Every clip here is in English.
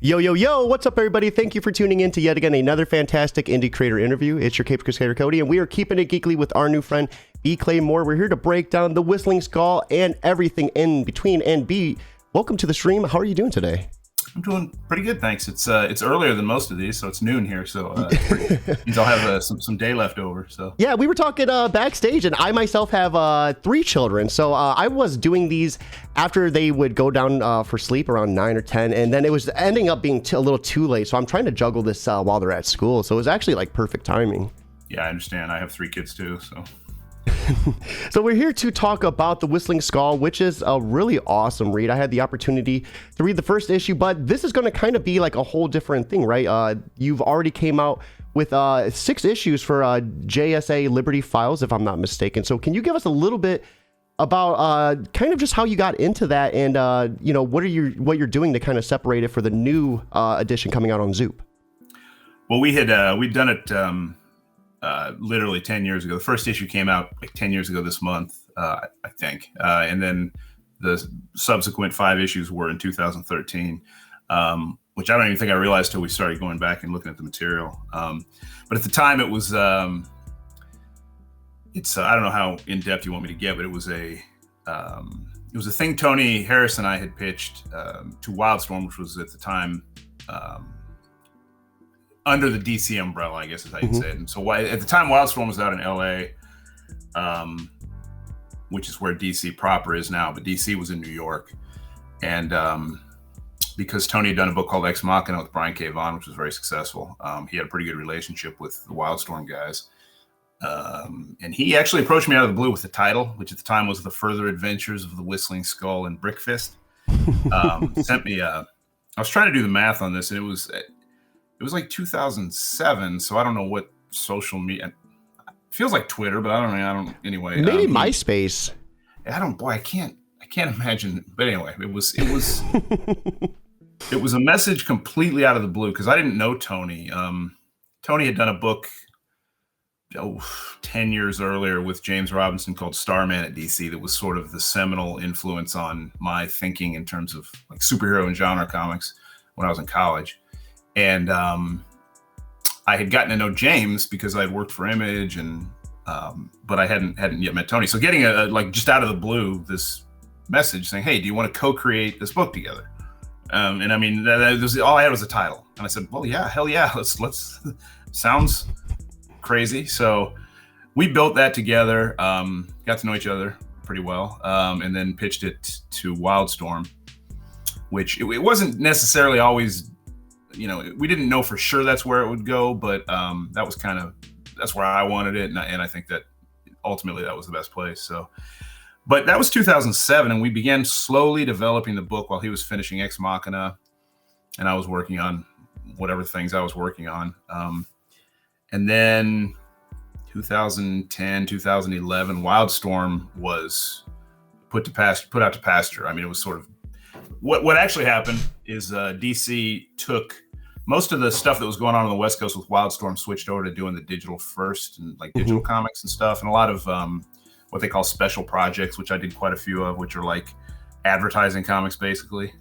Yo, yo, yo, what's up, everybody? Thank you for tuning in to yet again another fantastic indie creator interview. It's your Cape Crusader Cody, and we are keeping it geekly with our new friend, B. Claymore. We're here to break down the Whistling Skull and everything in between. And B, welcome to the stream. How are you doing today? I'm doing pretty good, thanks. It's earlier than most of these, so it's noon here. So means I'll have some day left over. So yeah, we were talking backstage, and I myself have 3 children. So I was doing these after they would go down for sleep around 9 or 10, and then it was ending up being a little too late. So I'm trying to juggle this while they're at school. So it was actually like perfect timing. Yeah, I understand. I have 3 kids too, so. So we're here to talk about The Whistling Skull, which is a really awesome read. I had the opportunity to read the first issue, but this is going to kind of be like a whole different thing, right? You've already came out with 6 issues for JSA Liberty Files, if I'm not mistaken. So can you give us a little bit about kind of just how you got into that, and what you're doing to kind of separate it for the new edition coming out on Zoop? Well, we'd done it literally 10 years ago. The first issue came out like 10 years ago this month, I think. And then the subsequent 5 issues were in 2013, which I don't even think I realized till we started going back and looking at the material. But at the time it was, it's I don't know how in depth you want me to get, but it was a thing Tony Harris and I had pitched to Wildstorm, which was at the time, under the DC umbrella, I guess is how you'd say it. And so at the time, Wildstorm was out in LA, which is where DC proper is now, but DC was in New York. And because Tony had done a book called Ex Machina with Brian K. Vaughan, which was very successful, he had a pretty good relationship with the Wildstorm guys. And he actually approached me out of the blue with the title, which at the time was The Further Adventures of the Whistling Skull and Brickfist. Sent me I was trying to do the math on this, and it was like 2007, so I don't know what social media. It feels like Twitter, but I don't. Anyway, maybe MySpace. I can't imagine. But anyway, it was it was a message completely out of the blue because I didn't know Tony. Tony had done a book 10 years earlier with James Robinson called Starman at DC that was sort of the seminal influence on my thinking in terms of like superhero and genre comics when I was in college. And I had gotten to know James because I had worked for Image, and but I hadn't yet met Tony. So getting like just out of the blue this message saying, "Hey, do you want to co-create this book together?" And I mean, that was all I had was a title, and I said, "Well, yeah, hell yeah, let's." Sounds crazy. So we built that together, got to know each other pretty well, and then pitched it to Wildstorm, which it wasn't necessarily always. We didn't know for sure that's where it would go, but that's where I wanted it, and I think that ultimately that was the best place. So, but that was 2007, and we began slowly developing the book while he was finishing Ex Machina, and I was working on whatever things I was working on. And then 2010, 2011, Wildstorm was put out to pasture. I mean, it was sort of what actually happened is DC took most of the stuff that was going on the West Coast with Wildstorm, switched over to doing the digital first and like digital comics and stuff, and a lot of what they call special projects, which I did quite a few of, which are like advertising comics basically.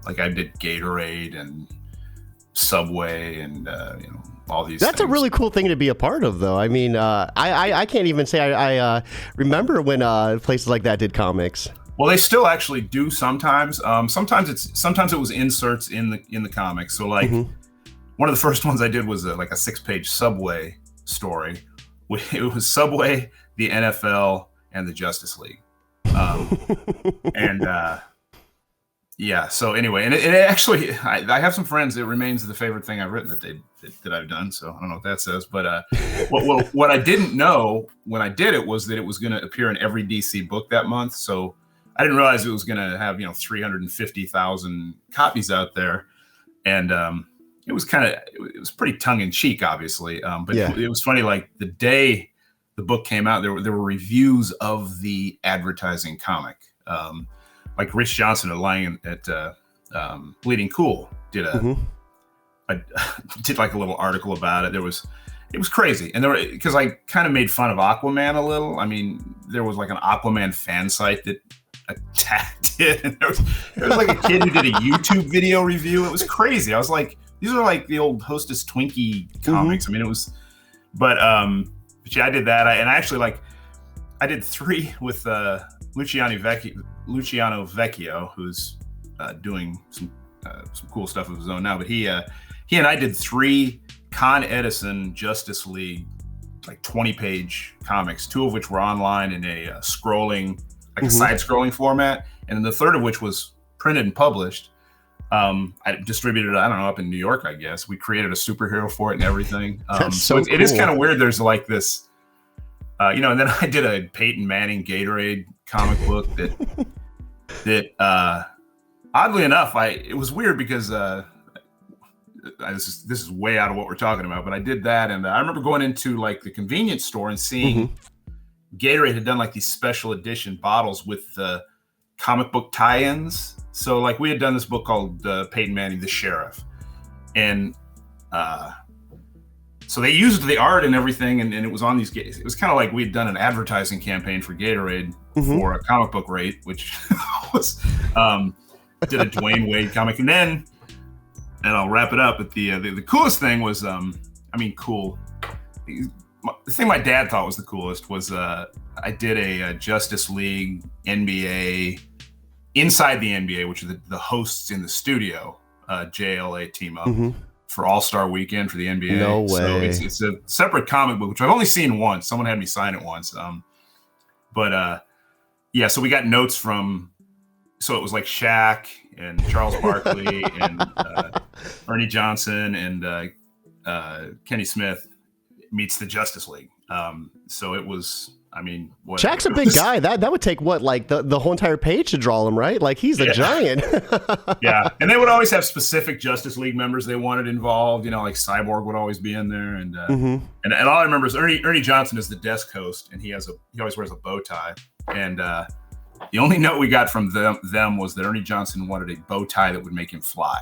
Like I did Gatorade and Subway and all these. That's things. A really cool thing to be a part of, though. I mean, I can't even say I remember when places like that did comics. Well, they still actually do sometimes. Sometimes it was inserts in the comics. So like one of the first ones I did was like a 6-page Subway story. It was Subway, the NFL, and the Justice League. Yeah. So anyway, and it actually, I have some friends. It remains the favorite thing I've written that I've done. So I don't know what that says, but what I didn't know when I did it was that it was going to appear in every DC book that month. So I didn't realize it was going to have 350,000 copies out there, and it was pretty tongue in cheek, obviously. But yeah. It was funny. Like the day the book came out, there were reviews of the advertising comic. Like Rich Johnson at Lying at Bleeding Cool did did like a little article about it. It was crazy, and because I kind of made fun of Aquaman a little. I mean, there was like an Aquaman fan site that attacked it. And there was like a kid who did a YouTube video review. It was crazy. I was like, these are like the old Hostess Twinkie comics. I mean, it was, but yeah, I did that. I did 3 with Luciano Vecchio, who's doing some cool stuff of his own now. But he and I did 3 Con Edison Justice League, like 20-page comics, 2 of which were online in a scrolling, like a side-scrolling format, and then the third of which was printed and published. I distributed it, I don't know, up in New York, I guess. We created a superhero for it and everying. So it is kind of weird. There's like this, and then I did a Peyton Manning Gatorade comic book that oddly enough, it was weird because this is way out of what we're talking about, but I did that, and I remember going into like the convenience store and seeing Gatorade had done like these special edition bottles with the comic book tie-ins. So like we had done this book called Peyton Manning the Sheriff, and so they used the art and everything, and it was on these. It was kind of like we had done an advertising campaign for Gatorade for a comic book rate, which was did a Dwayne Wade comic, and then. And I'll wrap it up. But the coolest thing was, cool. The thing my dad thought was the coolest was I did a Justice League NBA inside the NBA, which are the hosts in the studio, JLA team up for All-Star Weekend for the NBA. No way. So it's a separate comic book, which I've only seen once. Someone had me sign it once. So we got notes from. So it was like Shaq and Charles Barkley and Ernie Johnson and Kenny Smith meets the Justice League. So it was, Shaq's a big guy. That would take like the whole entire page to draw him, right? Like he's a giant. Yeah. And they would always have specific Justice League members they wanted involved, like Cyborg would always be in there. And and all I remember is Ernie Johnson is the desk host, and he always wears a bow tie. And the only note we got from them was that Ernie Johnson wanted a bow tie that would make him fly.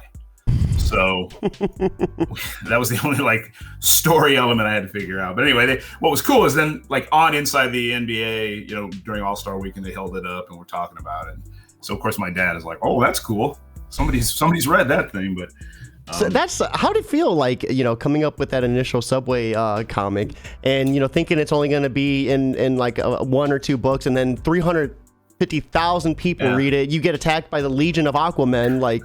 So that was the only like story element I had to figure out. But anyway, what was cool is then like on Inside the NBA, during All-Star Weekend, they held it up and we're talking about it. So of course my dad is like, "Oh, that's cool. Somebody's read that thing." But so that's how did it feel like, coming up with that initial Subway comic and, thinking it's only going to be in like 1 or 2 books, and then 350,000 people read it. You get attacked by the Legion of Aquamen. Like,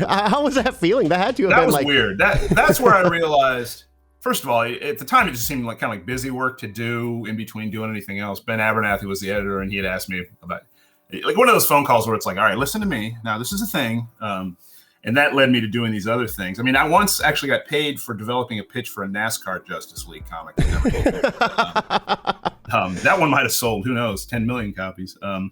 how was that feeling? That had to have been was like weird. That's where I realized, first of all, at the time, it just seemed like kind of like busy work to do in between doing anything else. Ben Abernathy was the editor, and he had asked me about like one of those phone calls where it's like, all right, listen to me. Now, this is a thing. And that led me to doing these other things. I mean, I once actually got paid for developing a pitch for a NASCAR Justice League comic. That one might have sold, who knows, 10 million copies. It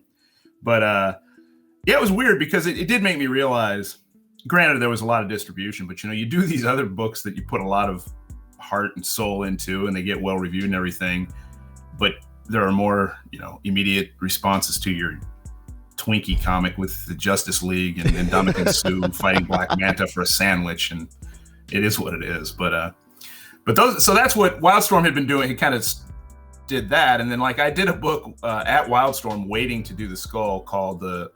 was weird because it did make me realize, granted, there was a lot of distribution, but you do these other books that you put a lot of heart and soul into, and they get well reviewed and everything, but there are more, immediate responses to your Twinkie comic with the Justice League and Ndamukong Suh fighting Black Manta for a sandwich, and it is what it is. But so that's what Wildstorm had been doing. He kind of did that, and then like I did a book at Wildstorm waiting to do the Skull called the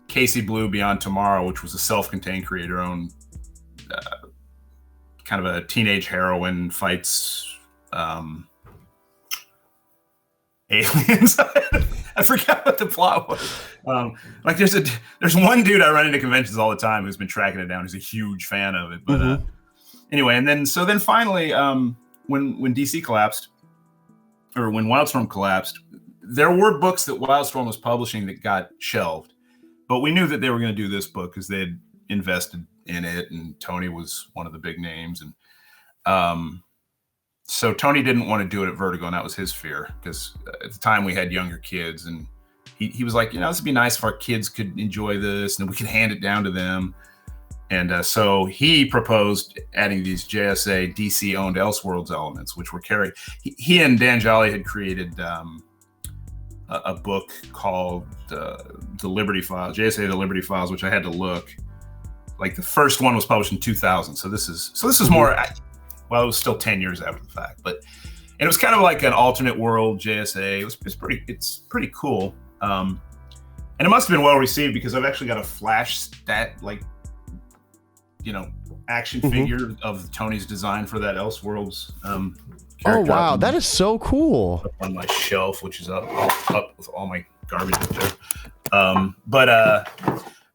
Casey Blue Beyond Tomorrow, which was a self-contained creator-owned kind of a teenage heroine fights aliens. I forgot what the plot was. Like there's one dude I run into conventions all the time who's been tracking it down. He's a huge fan of it. But anyway, and then finally, when DC collapsed, or when Wildstorm collapsed, there were books that Wildstorm was publishing that got shelved, but we knew that they were going to do this book because they had invested in it, and Tony was one of the big names, and so Tony didn't want to do it at Vertigo, and that was his fear, because at the time we had younger kids, and he was like, this would be nice if our kids could enjoy this and we could hand it down to them. And so he proposed adding these JSA DC-owned Elseworlds elements, which were carried. He and Dan Jolly had created a book called The Liberty Files, JSA The Liberty Files, which I had to look. Like the first one was published in 2000. So this is more. Well, it was still 10 years after the fact, and it was kind of like an alternate world JSA. It's pretty cool. And it must have been well received because I've actually got a flash stat, like, action figure of Tony's design for that Elseworlds Oh wow, that is so cool. Up on my shelf, which is up with all my garbage up there.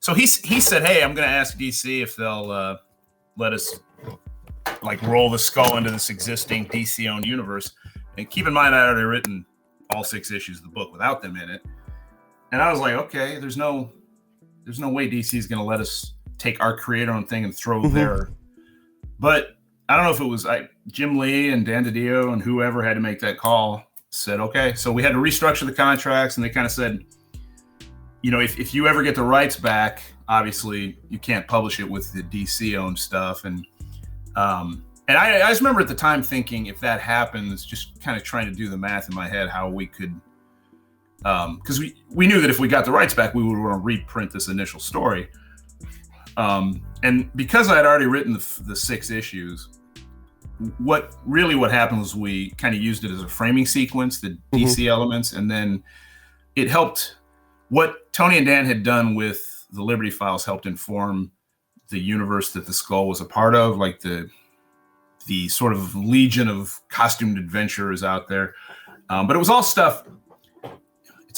So he said, "Hey, I'm going to ask DC if they'll let us like roll the skull into this existing DC-owned universe." And keep in mind, I had already written all 6 issues of the book without them in it. And I was like, okay, there's no way DC is going to let us take our creator-owned thing and throw their. But I don't know if it was Jim Lee and Dan DiDio and whoever had to make that call. Said okay, so we had to restructure the contracts, and they kind of said, if you ever get the rights back, obviously you can't publish it with the DC-owned stuff. And I just remember at the time thinking, if that happens, just kind of trying to do the math in my head, how we could, because we knew that if we got the rights back, we would want to reprint this initial story. And because I had already written the 6 issues, what happened was we kind of used it as a framing sequence, the DC elements, and then it helped. What Tony and Dan had done with the Liberty Files helped inform the universe that the Skull was a part of, like the sort of legion of costumed adventurers out there. But it was all stuff.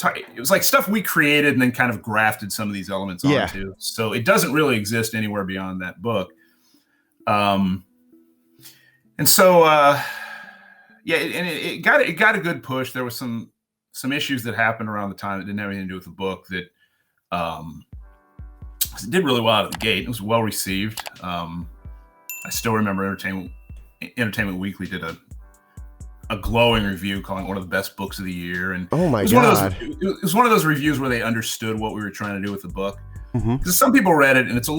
It was like stuff we created and then kind of grafted some of these elements onto. So it doesn't really exist anywhere beyond that book. And so, it got a good push. There was some issues that happened around the time that didn't have anything to do with the book that it did really well out of the gate. It was well received. I still remember Entertainment Weekly did a glowing review calling it one of the best books of the year. And oh my God. It was one of those reviews where they understood what we were trying to do with the book. Because some people read it and it's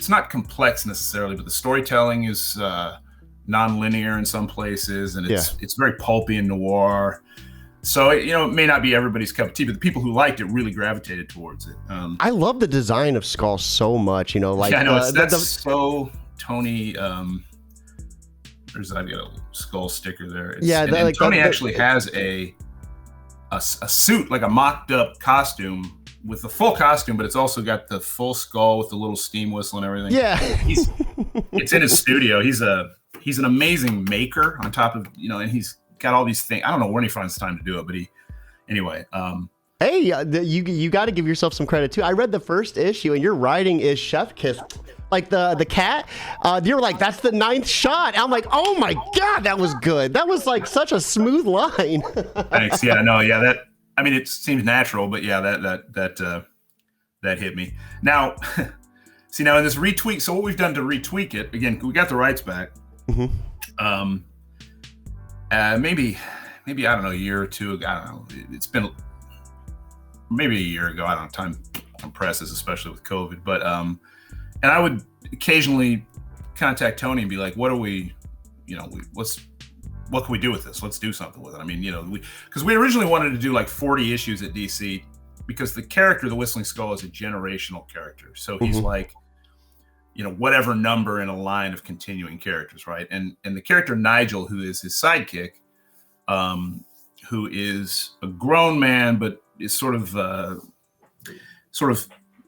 not complex necessarily, but the storytelling is non-linear in some places, and it's very pulpy and noir. So it may not be everybody's cup of tea, but the people who liked it really gravitated towards it. I love the design of Skull so much. I know that's so Tony. I've got a skull sticker there. Tony actually has a suit, like a mocked up costume with the full costume, but it's also got the full skull with the little steam whistle and everything. Yeah, it's in his studio. He's an amazing maker on top of, and he's got all these things. I don't know when he finds time to do it, but hey, you got to give yourself some credit too. I read the first issue and your writing is chef kiss. Like the cat, you were like, that's the 9th shot. I'm like, oh my God, that was good. That was like such a smooth line. Thanks. Yeah, no, yeah, it seems natural, but yeah, that hit me. Now, see, now in this retweak, so what we've done to retweak it, again, we got the rights back. Maybe I don't know, a year or two ago. I don't know. It's been maybe a year ago. I don't know. Time compresses, especially with COVID. But and I would occasionally contact Tony and be like, "What are we? What can we do with this? Let's do something with it." I mean, because we originally wanted to do like 40 issues at DC, because the character, the Whistling Skull, is a generational character. So he's like, whatever number in a line of continuing characters, right? And the character Nigel, who is his sidekick, who is a grown man, but is sort of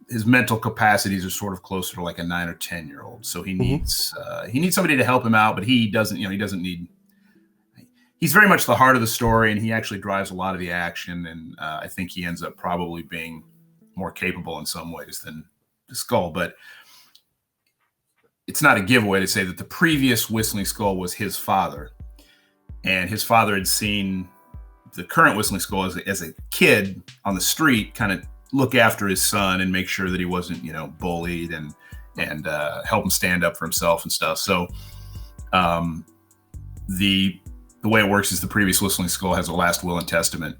his mental capacities are sort of closer to like a 9 or 10-year-old. So he needs somebody to help him out, but he doesn't need. He's very much the heart of the story, and he actually drives a lot of the action. And I think he ends up probably being more capable in some ways than the Skull, but it's not a giveaway to say that the previous Whistling Skull was his father, and his father had seen the current Whistling Skull as a kid on the street, kind of look after his son and make sure that he wasn't, bullied and help him stand up for himself and stuff. So the way it works is the previous Whistling Skull has a last will and testament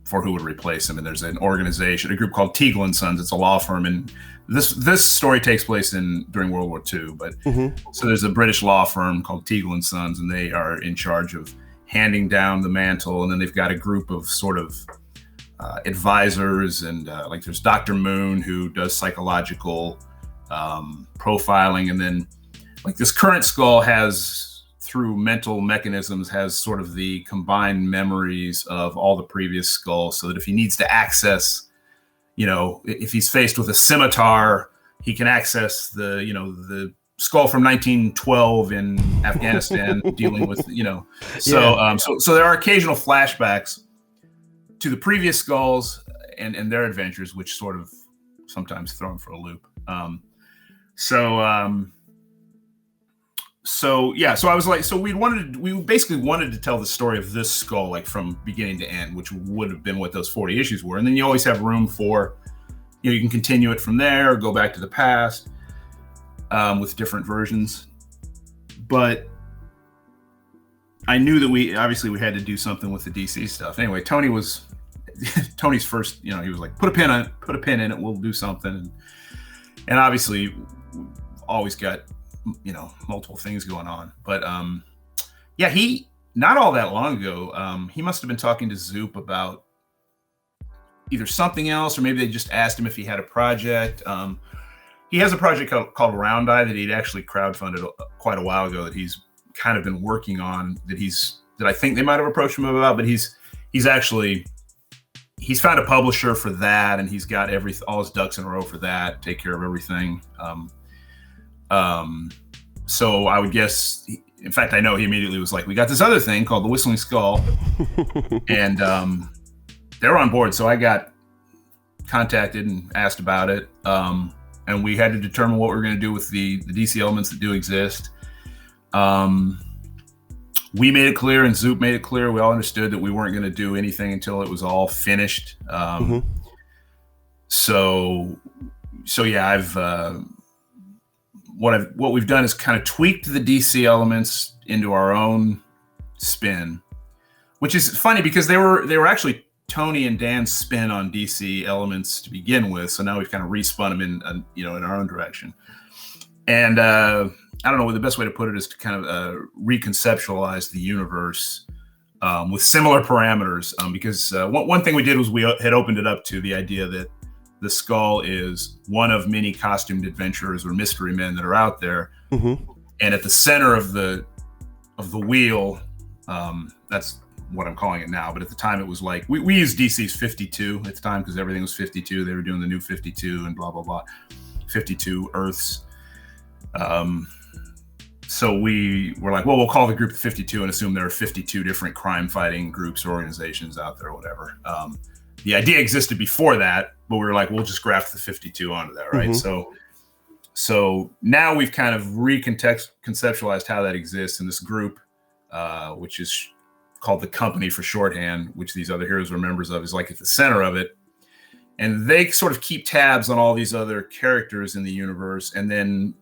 for who would replace him. And there's an organization, a group called Teagle and Sons. It's a law firm. And this story takes place during World War II. But so there's a British law firm called Teagle and Sons, and they are in charge of handing down the mantle. And then they've got a group of sort of advisors, and like there's Dr. Moon, who does psychological profiling. And then like this current skull has, through mental mechanisms, has sort of the combined memories of all the previous skulls, so that if he needs to access if he's faced with a scimitar, he can access the skull from 1912 in Afghanistan, dealing with, so there are occasional flashbacks to the previous skulls and their adventures, which sort of sometimes throw him for a loop. So I was like, so we basically wanted to tell the story of this skull, like from beginning to end, which would have been what those 40 issues were. And then you always have room for, you can continue it from there or go back to the past with different versions. But I knew that we had to do something with the DC stuff. Anyway, Tony's first, he was like, put a pin in it. We'll do something. And obviously always got, multiple things going on. But he, not all that long ago, he must have been talking to Zoop about either something else, or maybe they just asked him if he had a project. He has a project called Round Eye that he'd actually crowdfunded quite a while ago that he's kind of been working on, that I think they might have approached him about, but he's found a publisher for that, and he's got all his ducks in a row for that, take care of everything. So I would guess, in fact, I know he immediately was like, we got this other thing called the Whistling Skull, and they're on board. So I got contacted and asked about it. And we had to determine what we were going to do with the DC elements that do exist. We made it clear, and Zoop made it clear. We all understood that we weren't going to do anything until it was all finished. So yeah, what we've done is kind of tweaked the DC elements into our own spin, which is funny because they were actually Tony and Dan's spin on DC elements to begin with. So now we've kind of respun them in our own direction. And I don't know what the best way to put it is, to kind of reconceptualize the universe with similar parameters. Because one thing we did was we had opened it up to the idea that the skull is one of many costumed adventurers or mystery men that are out there. And at the center of the wheel, that's what I'm calling it now, but at the time it was like, we used DC's 52 at the time because everything was 52. They were doing the new 52 and blah, blah, blah, 52 Earths. So we were like, well, we'll call the group the 52 and assume there are 52 different crime fighting groups or organizations out there or whatever. The idea existed before that, but we were like, we'll just graft the 52 onto that, right? So now we've kind of conceptualized how that exists in this group, which is called the Company for shorthand, which these other heroes are members of, is like at the center of it. And they sort of keep tabs on all these other characters in the universe. And then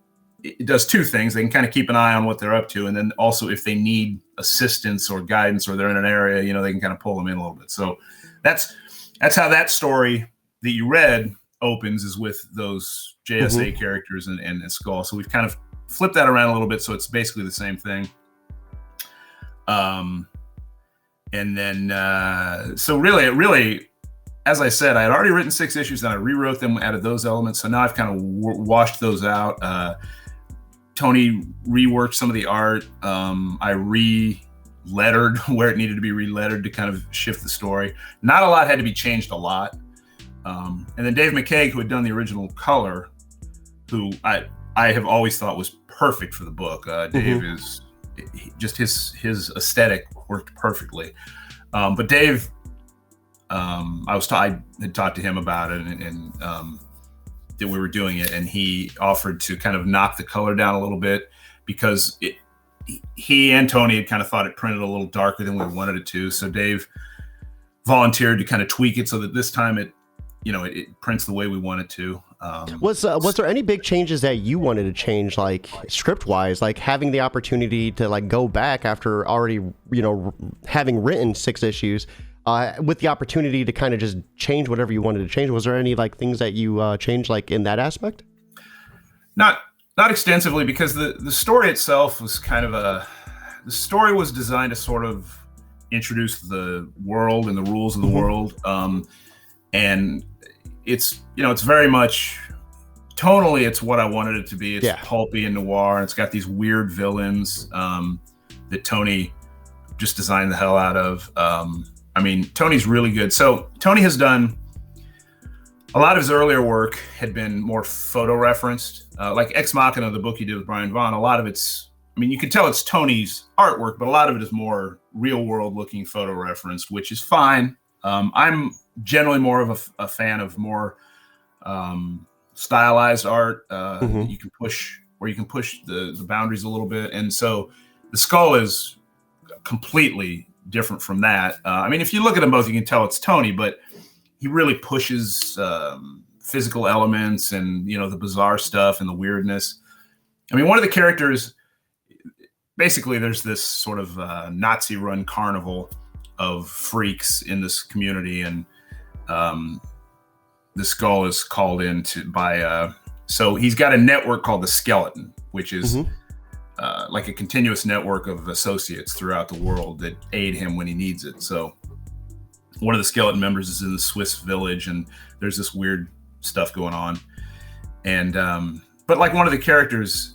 it does two things. They can kind of keep an eye on what they're up to. And then also if they need assistance or guidance or they're in an area, they can kind of pull them in a little bit. So that's how that story that you read opens, is with those JSA characters and Skull. So we've kind of flipped that around a little bit. So it's basically the same thing. And then, so really, as I said, I had already written 6 issues and I rewrote them, added those elements. So now I've kind of washed those out. Tony reworked some of the art. I re-lettered where it needed to be re-lettered to kind of shift the story. Not a lot had to be changed a lot. And then Dave McCaig, who had done the original color, who I have always thought was perfect for the book. Dave is just his aesthetic worked perfectly. But Dave, I had talked to him about it and that we were doing it, and he offered to kind of knock the color down a little bit because he and Tony had kind of thought it printed a little darker than we wanted it to. So Dave volunteered to kind of tweak it so that this time it prints the way we want it to. Was there any big changes that you wanted to change, like script wise, like having the opportunity to like go back after already, having written 6 issues, with the opportunity to kind of just change whatever you wanted to change? Was there any like things that you changed like in that aspect? Not extensively, because the story itself was kind of the story was designed to sort of introduce the world and the rules of the world. And it's very much tonally, it's what I wanted it to be. It's pulpy and noir, and it's got these weird villains that Tony just designed the hell out of. Tony's really good. So Tony has done a lot of his earlier work had been more photo referenced, like Ex Machina, the book he did with Brian Vaughan. A lot of it's, I mean, you can tell it's Tony's artwork, but a lot of it is more real world looking photo referenced, which is fine. I'm generally more of a fan of more stylized art. You can push, where you can push the boundaries a little bit. And so the skull is completely different from that. I mean, if you look at them both, you can tell it's Tony, but he really pushes physical elements and, you know, the bizarre stuff and the weirdness. I mean, one of the characters, basically there's this sort of Nazi run carnival of freaks in this community. And the skull is called in by, so he's got a network called the Skeleton, which is like a continuous network of associates throughout the world that aid him when he needs it. So one of the Skeleton members is in the Swiss village, and there's this weird stuff going on. And but like one of the characters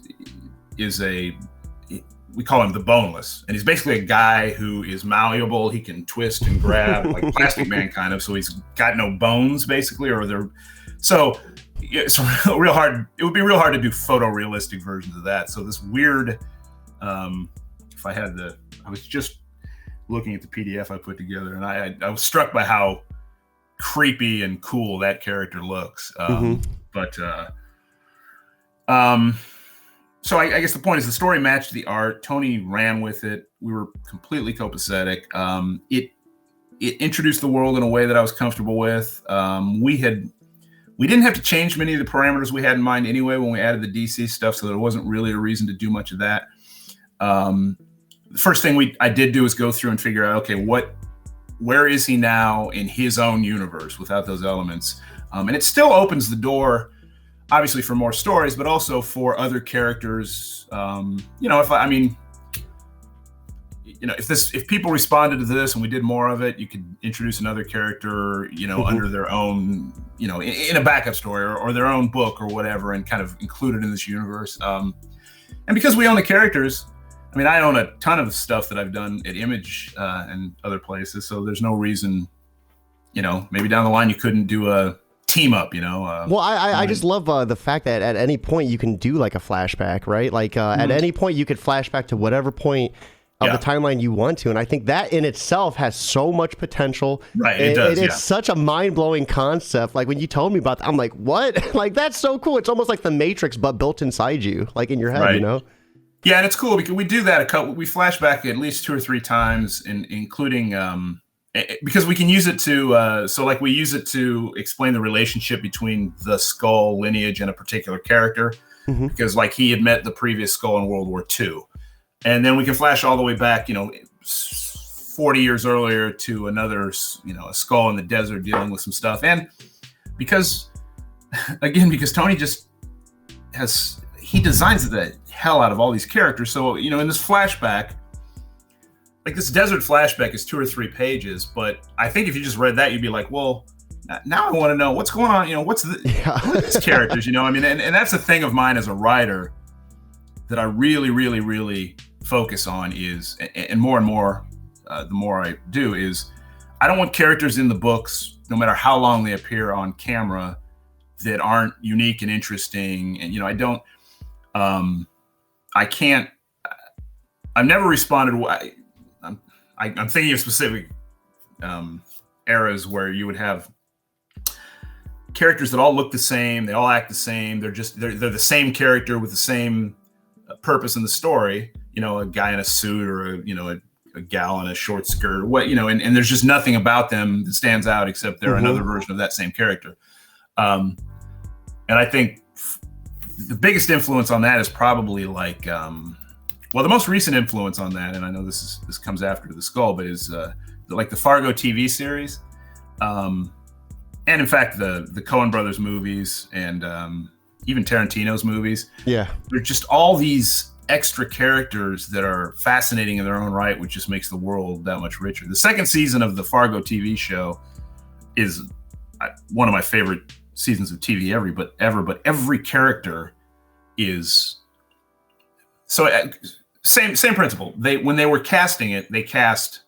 is we call him the Boneless, and he's basically a guy who is malleable. He can twist and grab like Plastic Man kind of. So he's got no bones basically, or they're so it's real hard. It would be real hard to do photorealistic versions of that. So this weird, if I had I was just looking at the PDF I put together, and I was struck by how creepy and cool that character looks. But so I guess the point is the story matched the art. Tony ran with it. We were completely copacetic. It introduced the world in a way that I was comfortable with. We didn't have to change many of the parameters we had in mind anyway when we added the DC stuff, so there wasn't really a reason to do much of that. The first thing I did do is go through and figure out, okay, where is he now in his own universe without those elements? And it still opens the door, obviously, for more stories, but also for other characters. If people responded to this and we did more of it, you could introduce another character, under their own, in a backup story or their own book or whatever, and kind of include it in this universe. And because we own the characters, I mean, I own a ton of stuff that I've done at Image and other places, so there's no reason, maybe down the line you couldn't do a team up, Well, I just love the fact that at any point you can do like a flashback, right? Like at any point you could flash back to whatever point of the timeline you want to, and I think that in itself has so much potential. Right, it does. It's such a mind-blowing concept. Like when you told me about that, I'm like, what? Like that's so cool. It's almost like the Matrix, but built inside you, like in your head, right. Yeah, and it's cool because we do that we flash back at least 2 or 3 times, including because we can use it to we use it to explain the relationship between the skull lineage and a particular character, because like he had met the previous skull in World War II, and then we can flash all the way back 40 years earlier to another a skull in the desert dealing with some stuff. And because Tony just he designs the hell out of all these characters. So, in this flashback, like this desert flashback is 2 or 3 pages, but I think if you just read that, you'd be like, well, now I want to know what's going on. What's who are these characters, I mean, and that's a thing of mine as a writer that I really, really, really focus on is, and more, the more I do is I don't want characters in the books, no matter how long they appear on camera, that aren't unique and interesting. And, I don't, I've never responded. I'm thinking of specific eras where you would have characters that all look the same. They all act the same. They're the same character with the same purpose in the story. A guy in a suit or a gal in a short skirt, and there's just nothing about them that stands out except they're another version of that same character. And I think the biggest influence on that is probably like, the most recent influence on that, and I know this comes after the skull, but is like the Fargo TV series, and in fact the Coen Brothers movies, and even Tarantino's movies. Yeah, they're just all these extra characters that are fascinating in their own right, which just makes the world that much richer. The second season of the Fargo TV show is one of my favorite seasons of TV ever, but every character is so same principle. When they were casting it, they cast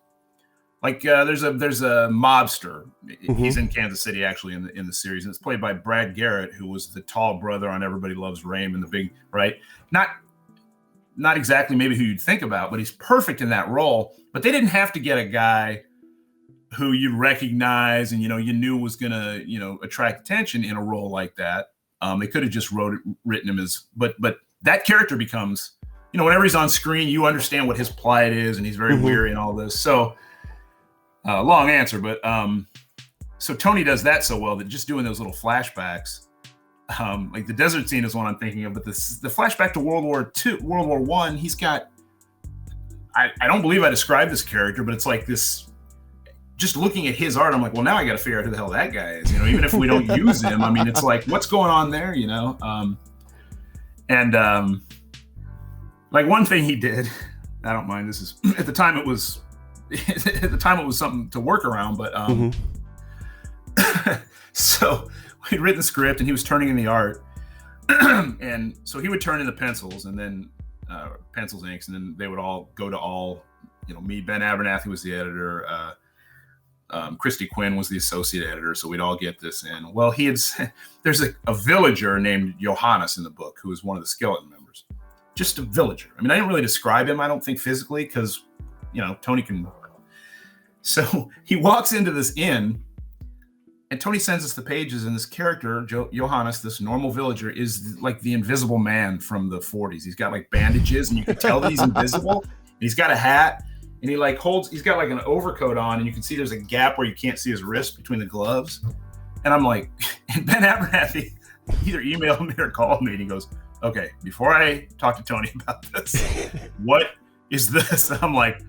Like there's a mobster. He's Mm-hmm. in Kansas City actually in the series, and it's played by Brad Garrett, who was the tall brother on Everybody Loves Raymond, the big right. Not exactly maybe who you'd think about, but he's perfect in that role. But they didn't have to get a guy who you'd recognize and you knew was gonna attract attention in a role like that. They could have just written him as, but that character becomes, whenever he's on screen, you understand what his plight is, and he's very Mm-hmm. weary and all this. So. Long answer, but so Tony does that so well that just doing those little flashbacks, like the desert scene is one I'm thinking of, but the flashback to World War I, he's got. I don't believe I described this character, but it's like this. Just looking at his art, I'm like, well, now I got to figure out who the hell that guy is. Even if we don't use him, I mean, it's like, what's going on there, like one thing he did, I don't mind. This is at the time it was. At the time it was something to work around, but so we'd written the script and he was turning in the art, and so he would turn in the pencils and then pencils, inks, and then they would all go to me, Ben Abernathy was the editor, Christy Quinn was the associate editor, so we'd all get this in. Well, there's a villager named Johannes in the book who is one of the skeleton members, just a villager. I mean, I didn't really describe him, I don't think physically, because Tony can. So he walks into this inn, and Tony sends us the pages, and this character, Johannes, this normal villager, is like the invisible man from the 40s. He's got like bandages, and you can tell that he's invisible. And he's got a hat, and he's got like an overcoat on, and you can see there's a gap where you can't see his wrist between the gloves. And I'm like, and Ben Abernathy either emailed me or called me, and he goes, okay, before I talk to Tony about this, what is this? And I'm like,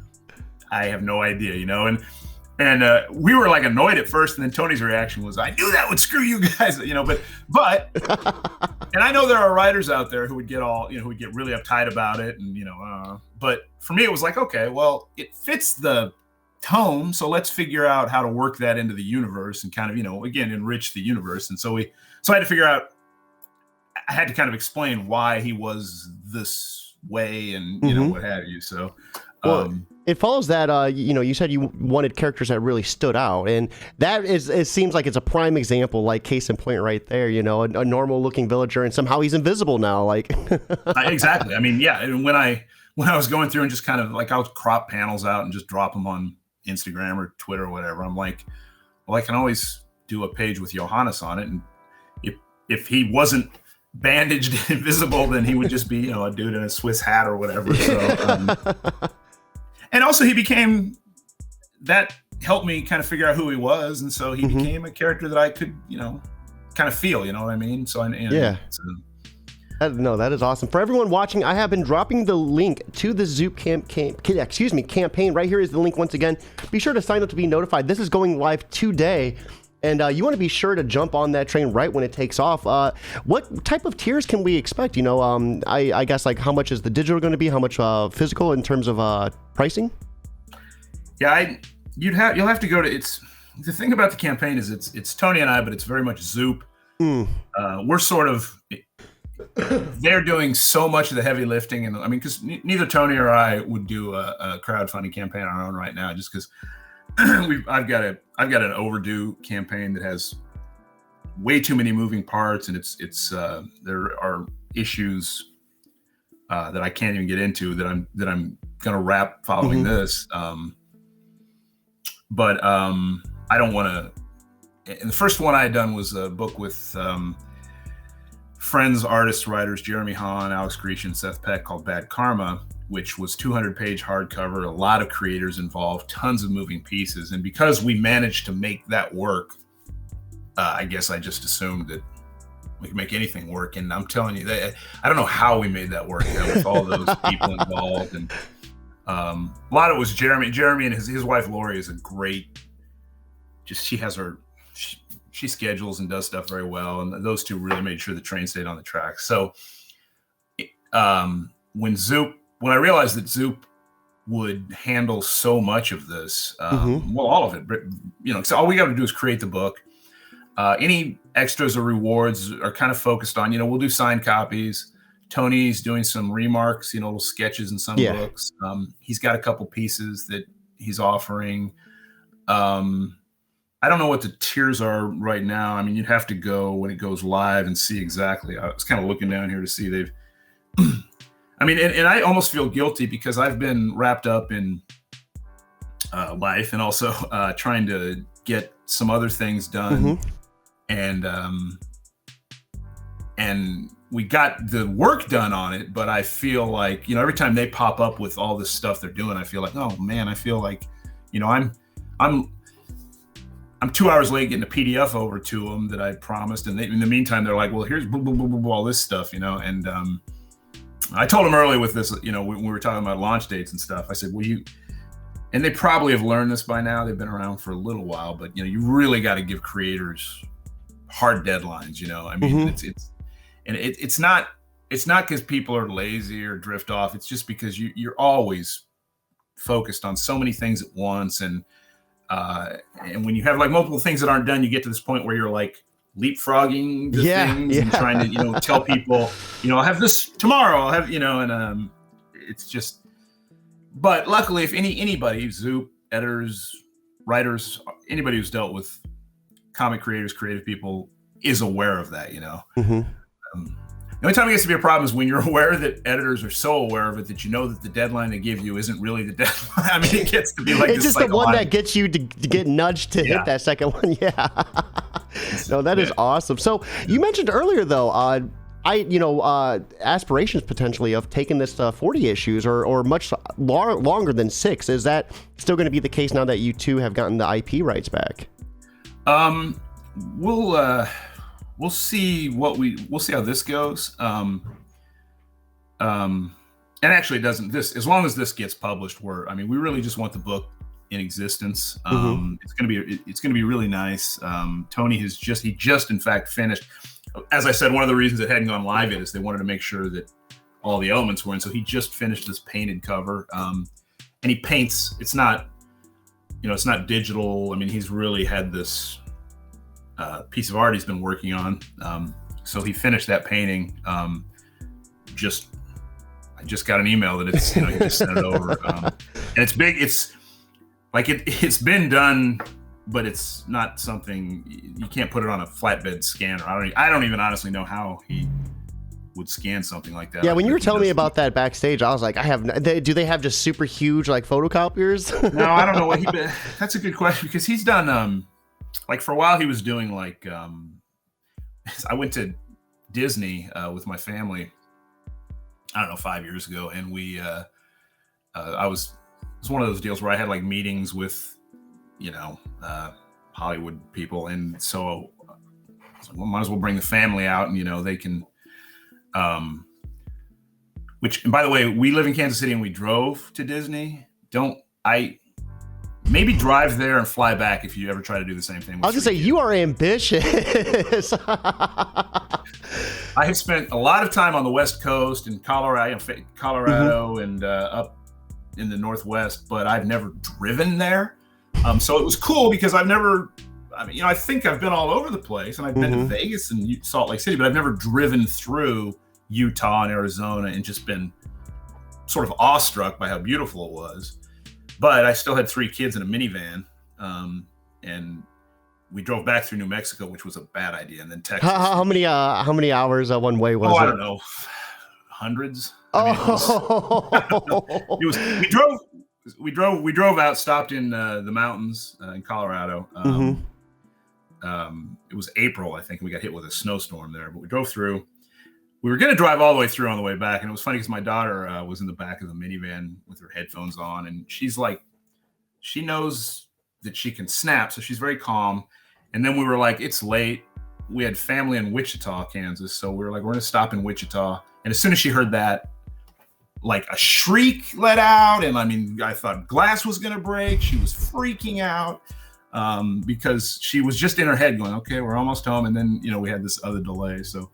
I have no idea, and we were like annoyed at first, and then Tony's reaction was, I knew that would screw you guys, but and I know there are writers out there who would get who would get really uptight about it, and but for me it was like, okay, well, it fits the tone, so let's figure out how to work that into the universe and kind of again enrich the universe. And so I had to figure out, I had to kind of explain why he was this way and what have you. So well, it follows that you said you wanted characters that really stood out, and that it seems like it's a prime example, like case in point right there. A normal looking villager, and somehow he's invisible now. Like exactly. I mean, yeah. And when I was going through and just kind of like, I'll crop panels out and just drop them on Instagram or Twitter or whatever. I'm like, well, I can always do a page with Johannes on it, and if he wasn't bandaged and invisible, then he would just be a dude in a Swiss hat or whatever. So. And also he became, that helped me kind of figure out who he was. And so he became a character that I could, kind of feel, you know what I mean? So, yeah. No, that is awesome. For everyone watching, I have been dropping the link to the Zoop campaign. Right here is the link once again. Be sure to sign up to be notified. This is going live today. And you want to be sure to jump on that train right when it takes off. What type of tiers can we expect? I guess, like, how much is the digital going to be? How much physical in terms of pricing? Yeah, you'll have to go to. It's the thing about the campaign is it's Tony and I, but it's very much Zoop. We're sort of. They're doing so much of the heavy lifting, and I mean, because neither Tony or I would do a crowdfunding campaign on our own right now, just because. I've got an overdue campaign that has way too many moving parts, and it's there are issues that I can't even get into that I'm gonna wrap following this. But I don't want to. And the first one I had done was a book with friends, artists, writers, Jeremy Hahn, Alex Grecian, Seth Peck, called Bad Karma, which was 200-page hardcover, a lot of creators involved, tons of moving pieces. And because we managed to make that work, I guess I just assumed that we could make anything work. And I'm telling you, I don't know how we made that work with all those people involved. And a lot of it was Jeremy. Jeremy and his wife, Lori, is a great, she schedules and does stuff very well. And those two really made sure the train stayed on the track. So when I realized that Zoop would handle so much of this, well, all of it, so all we got to do is create the book. Any extras or rewards are kind of focused on, we'll do signed copies. Tony's doing some remarks, little sketches in some books. He's got a couple pieces that he's offering. I don't know what the tiers are right now. I mean, you'd have to go when it goes live and see exactly. I was kind of looking down here to see they've. I mean, and I almost feel guilty because I've been wrapped up in life and also trying to get some other things done, and we got the work done on it. But I feel like, you know, every time they pop up with all this stuff they're doing, I feel like, oh man, I feel like, you know, I'm 2 hours late getting a PDF over to them that I promised, and in the meantime, they're like, well, here's blah, blah, blah, blah, blah, all this stuff, you know, and I told them early with this, you know, when we were talking about launch dates and stuff, I said, well, and they probably have learned this by now. They've been around for a little while, but you know, you really got to give creators hard deadlines. You know, I mean, it's not because people are lazy or drift off. It's just because you're always focused on so many things at once, and when you have like multiple things that aren't done, you get to this point where you're like leapfrogging the things and trying to, you know, tell people, you know, I'll have this tomorrow. I'll have, you know, and it's just. But luckily, if anybody, Zoop, editors, writers, anybody who's dealt with comic creators, creative people, is aware of that, you know. The only time it gets to be a problem is when you're aware that editors are so aware of it that you know that the deadline they give you isn't really the deadline. I mean, it gets to be like it's just the one that gets you to get nudged to hit that second one. Yeah. No, that is awesome. So you mentioned earlier, though, aspirations potentially of taking this 40 issues or much longer than 6. Is that still going to be the case now that you two have gotten the IP rights back? We'll see we'll see how this goes. And actually it doesn't, as long as this gets published, we really just want the book in existence. It's going to be really nice. Tony he just in fact finished. As I said, one of the reasons it hadn't gone live yet is they wanted to make sure that all the elements were in. So he just finished this painted cover, and he paints. It's not digital. I mean, he's really had this piece of art he's been working on. So he finished that painting. I just got an email that it's, you know, he just sent it over, and it's big. It's like it's been done. But it's not something you can't put it on a flatbed scanner. I don't even honestly know how he would scan something like that. Yeah, when you were telling me about that backstage, I was like, do they have just super huge like photocopiers? No, I don't know what that's a good question, because he's done like for a while he was doing like I went to Disney with my family, I don't know, 5 years ago, and we it was one of those deals where I had like meetings with, you know, Hollywood people, and so I was like, well, might as well bring the family out, and you know, they can and by the way, we live in Kansas City and we drove to Disney. Maybe drive there and fly back if you ever try to do the same thing. I was gonna say, you are ambitious. I have spent a lot of time on the West Coast in Colorado and up in the Northwest, but I've never driven there. So it was cool because I think I've been all over the place, and I've been to Vegas and Salt Lake City, but I've never driven through Utah and Arizona and just been sort of awestruck by how beautiful it was. But I still had 3 kids in a minivan, and we drove back through New Mexico, which was a bad idea, and then Texas. How many hours one way was it? I don't know, hundreds. We drove out, stopped in the mountains in Colorado. It was April, I think. We got hit with a snowstorm there, but we drove through. We were going to drive all the way through on the way back, and it was funny because my daughter was in the back of the minivan with her headphones on, and she's like, she knows that she can snap, so she's very calm. And then we were like, it's late. We had family in Wichita, Kansas, so we were like, we're going to stop in Wichita. And as soon as she heard that, like a shriek let out, and I mean, I thought glass was going to break. She was freaking out because she was just in her head going, okay, we're almost home. And then, you know, we had this other delay. So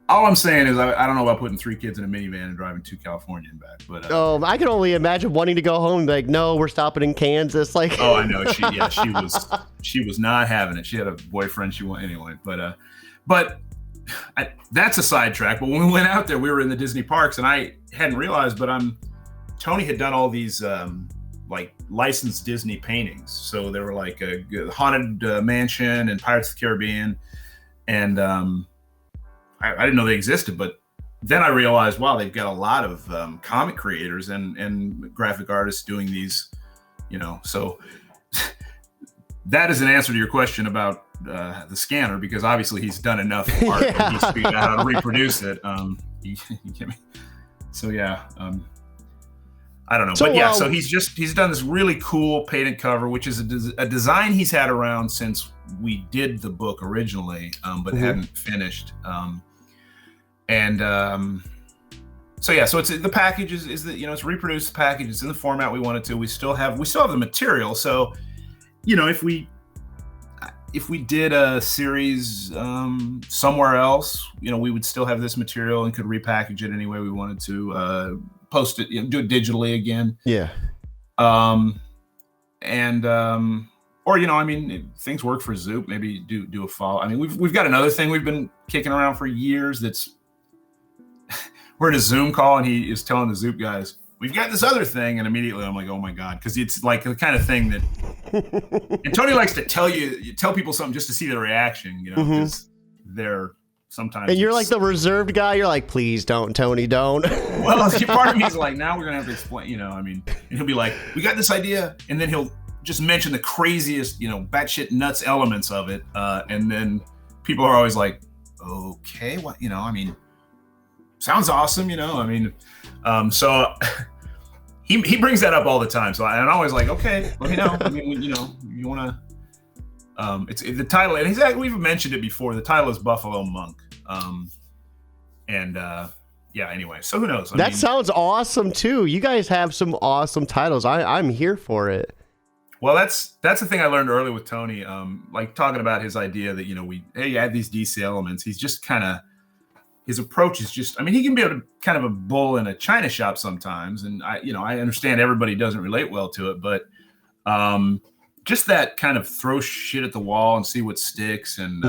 all I'm saying is I don't know about putting 3 kids in a minivan and driving to California and back. But I can only imagine wanting to go home and be like, no, we're stopping in Kansas. Like, oh, I know. She was not having it. She had a boyfriend she wanted anyway. But that's a sidetrack. But when we went out there, we were in the Disney parks, and I hadn't realized, but Tony had done all these like licensed Disney paintings. So they were like a Haunted Mansion and Pirates of the Caribbean. And I didn't know they existed, but then I realized, wow, they've got a lot of comic creators and graphic artists doing these, so that is an answer to your question about the scanner, because obviously he's done enough art and he's figured out how to reproduce it. You get me? So yeah, I don't know, so, but yeah, so he's done this really cool painted cover, which is a design he's had around since we did the book originally, but hadn't finished. So yeah, so it's the package is that it's reproduced package. It's in the format we wanted to. We still have the material. So, if we did a series somewhere else, we would still have this material and could repackage it any way we wanted to. Post it, do it digitally again. Yeah. Or if things work for Zoop, maybe do a follow. I mean, we've got another thing we've been kicking around for years. That's we're in a Zoom call and he is telling the Zoop guys, we've got this other thing, and immediately I'm like, oh my god, because it's like the kind of thing that. And Tony likes to tell people something just to see their reaction, because they're. Sometimes and you're like the reserved guy. You're like, please don't, Tony, don't. Well, part of me is like, now we're gonna have to explain, and he'll be like, we got this idea, and then he'll just mention the craziest, batshit nuts elements of it, and then people are always like, okay, what, sounds awesome, so he brings that up all the time. So I'm always like, okay, let me know. You want to. It's the title, and we've mentioned it before. The title is Buffalo Monk, anyway. So who knows? That sounds awesome too. You guys have some awesome titles. I'm here for it. Well, that's the thing I learned early with Tony. Like talking about his idea that you add these DC elements. He's just kind of his approach is just. He can be kind of a bull in a china shop sometimes, and I understand everybody doesn't relate well to it, but. Just that kind of throw shit at the wall and see what sticks. And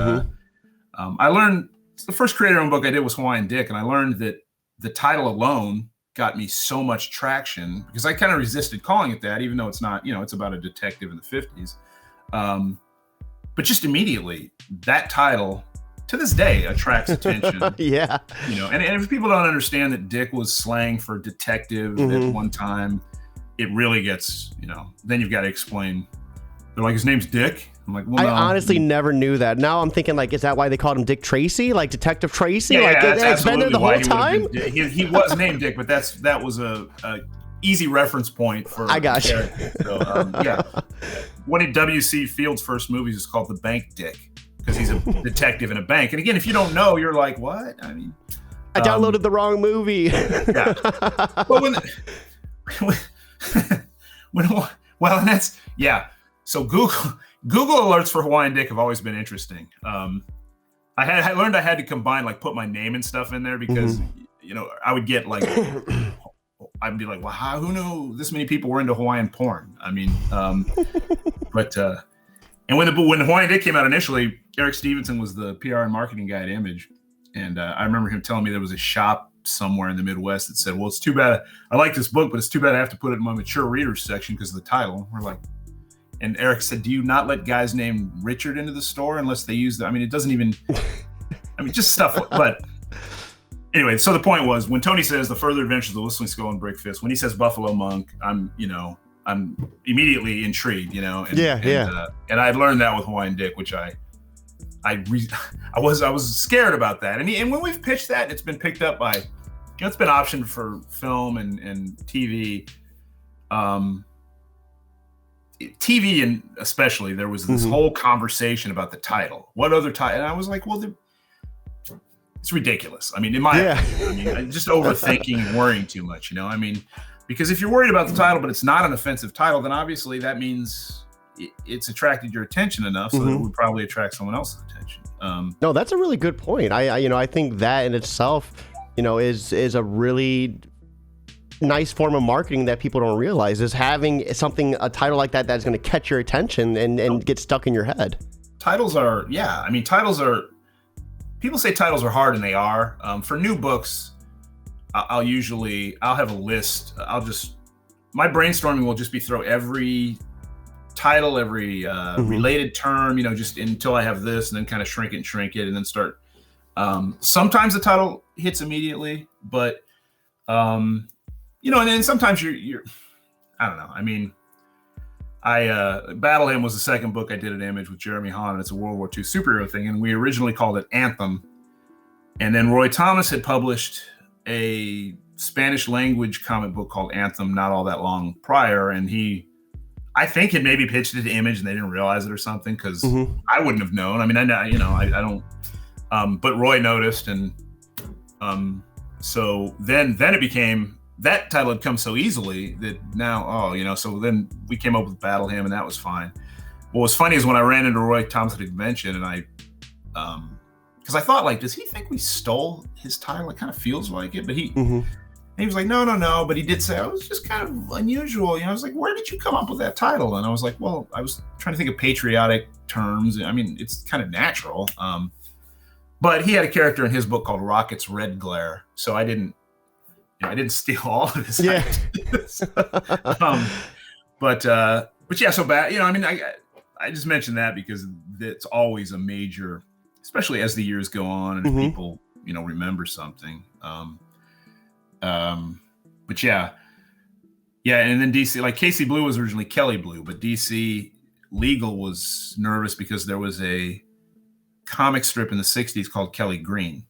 I learned the first creator-owned book I did was Hawaiian Dick, and I learned that the title alone got me so much traction because I kind of resisted calling it that, even though it's not, it's about a detective in the 50s. But just immediately, that title to this day attracts attention. Yeah. And if people don't understand that Dick was slang for detective at one time, it really gets, then you've got to explain. They're like, his name's Dick. I'm like, well, no. I honestly never knew that. Now I'm thinking, like, is that why they called him Dick Tracy? Like Detective Tracy? Yeah, it's been there the whole time? He was named Dick, but that was a easy reference point for. I got you. So, yeah. One of W.C. Field's first movies is called The Bank Dick because he's a detective in a bank. And again, if you don't know, you're like, what? I downloaded the wrong movie. Yeah. Well, and that's, yeah. So Google alerts for Hawaiian Dick have always been interesting. I learned I had to combine, like, put my name and stuff in there because, I would get like, I'd be like, well, who knew this many people were into Hawaiian porn? But and when Hawaiian Dick came out initially, Eric Stevenson was the PR and marketing guy at Image, and I remember him telling me there was a shop somewhere in the Midwest that said, well, it's too bad. I like this book, but it's too bad I have to put it in my mature readers section because of the title. We're like. And Eric said, do you not let guys named Richard into the store unless they use it doesn't even, just stuff. But anyway, so the point was when Tony says the further adventures of the Whistling Skull and Brick Fist, when he says Buffalo Monk, I'm immediately intrigued, And I learned that with Hawaiian Dick, which I was scared about that. And when we've pitched that, it's been picked up by, it's been optioned for film and TV. TV and especially there was this whole conversation about the title. What other title? And I was like, well, it's ridiculous. In my opinion, just overthinking and worrying too much, because if you're worried about the title, but it's not an offensive title, then obviously that means it's attracted your attention enough so that it would probably attract someone else's attention. No, that's a really good point. I think that in itself, is a really nice form of marketing that people don't realize is having a title like that that's going to catch your attention and get stuck in your head. Titles are, people say titles are hard, and they are. For new books, I'll have a list. I'll just my brainstorming will just be throw every title, every related term, just until I have this, and then kind of shrink it, and then start. Sometimes the title hits immediately, but and then sometimes you're I don't know. I mean, Battle Hymn was the second book I did at Image with Jeremy Hahn, and it's a World War II superhero thing, and we originally called it Anthem, and then Roy Thomas had published a Spanish language comic book called Anthem not all that long prior, and I think had maybe pitched it to Image and they didn't realize it or something, because I wouldn't have known. I mean, I don't, but Roy noticed, and so then it became, that title had come so easily that now, so then we came up with Battle Hymn, and that was fine. What was funny is when I ran into Roy Thomas at a convention, and because I thought, like, does he think we stole his title? It kind of feels like it, but he was like, no, but he did say, it was just kind of unusual. I was like, where did you come up with that title? And I was like, well, I was trying to think of patriotic terms. I mean, it's kind of natural. But he had a character in his book called Rocket's Red Glare. So I didn't steal all of his ideas. But yeah, so bad, I just mentioned that because it's always a major, especially as the years go on and people, remember something. But yeah. And then DC, like Casey Blue was originally Kelly Blue, but DC Legal was nervous because there was a comic strip in the 60s called Kelly Green.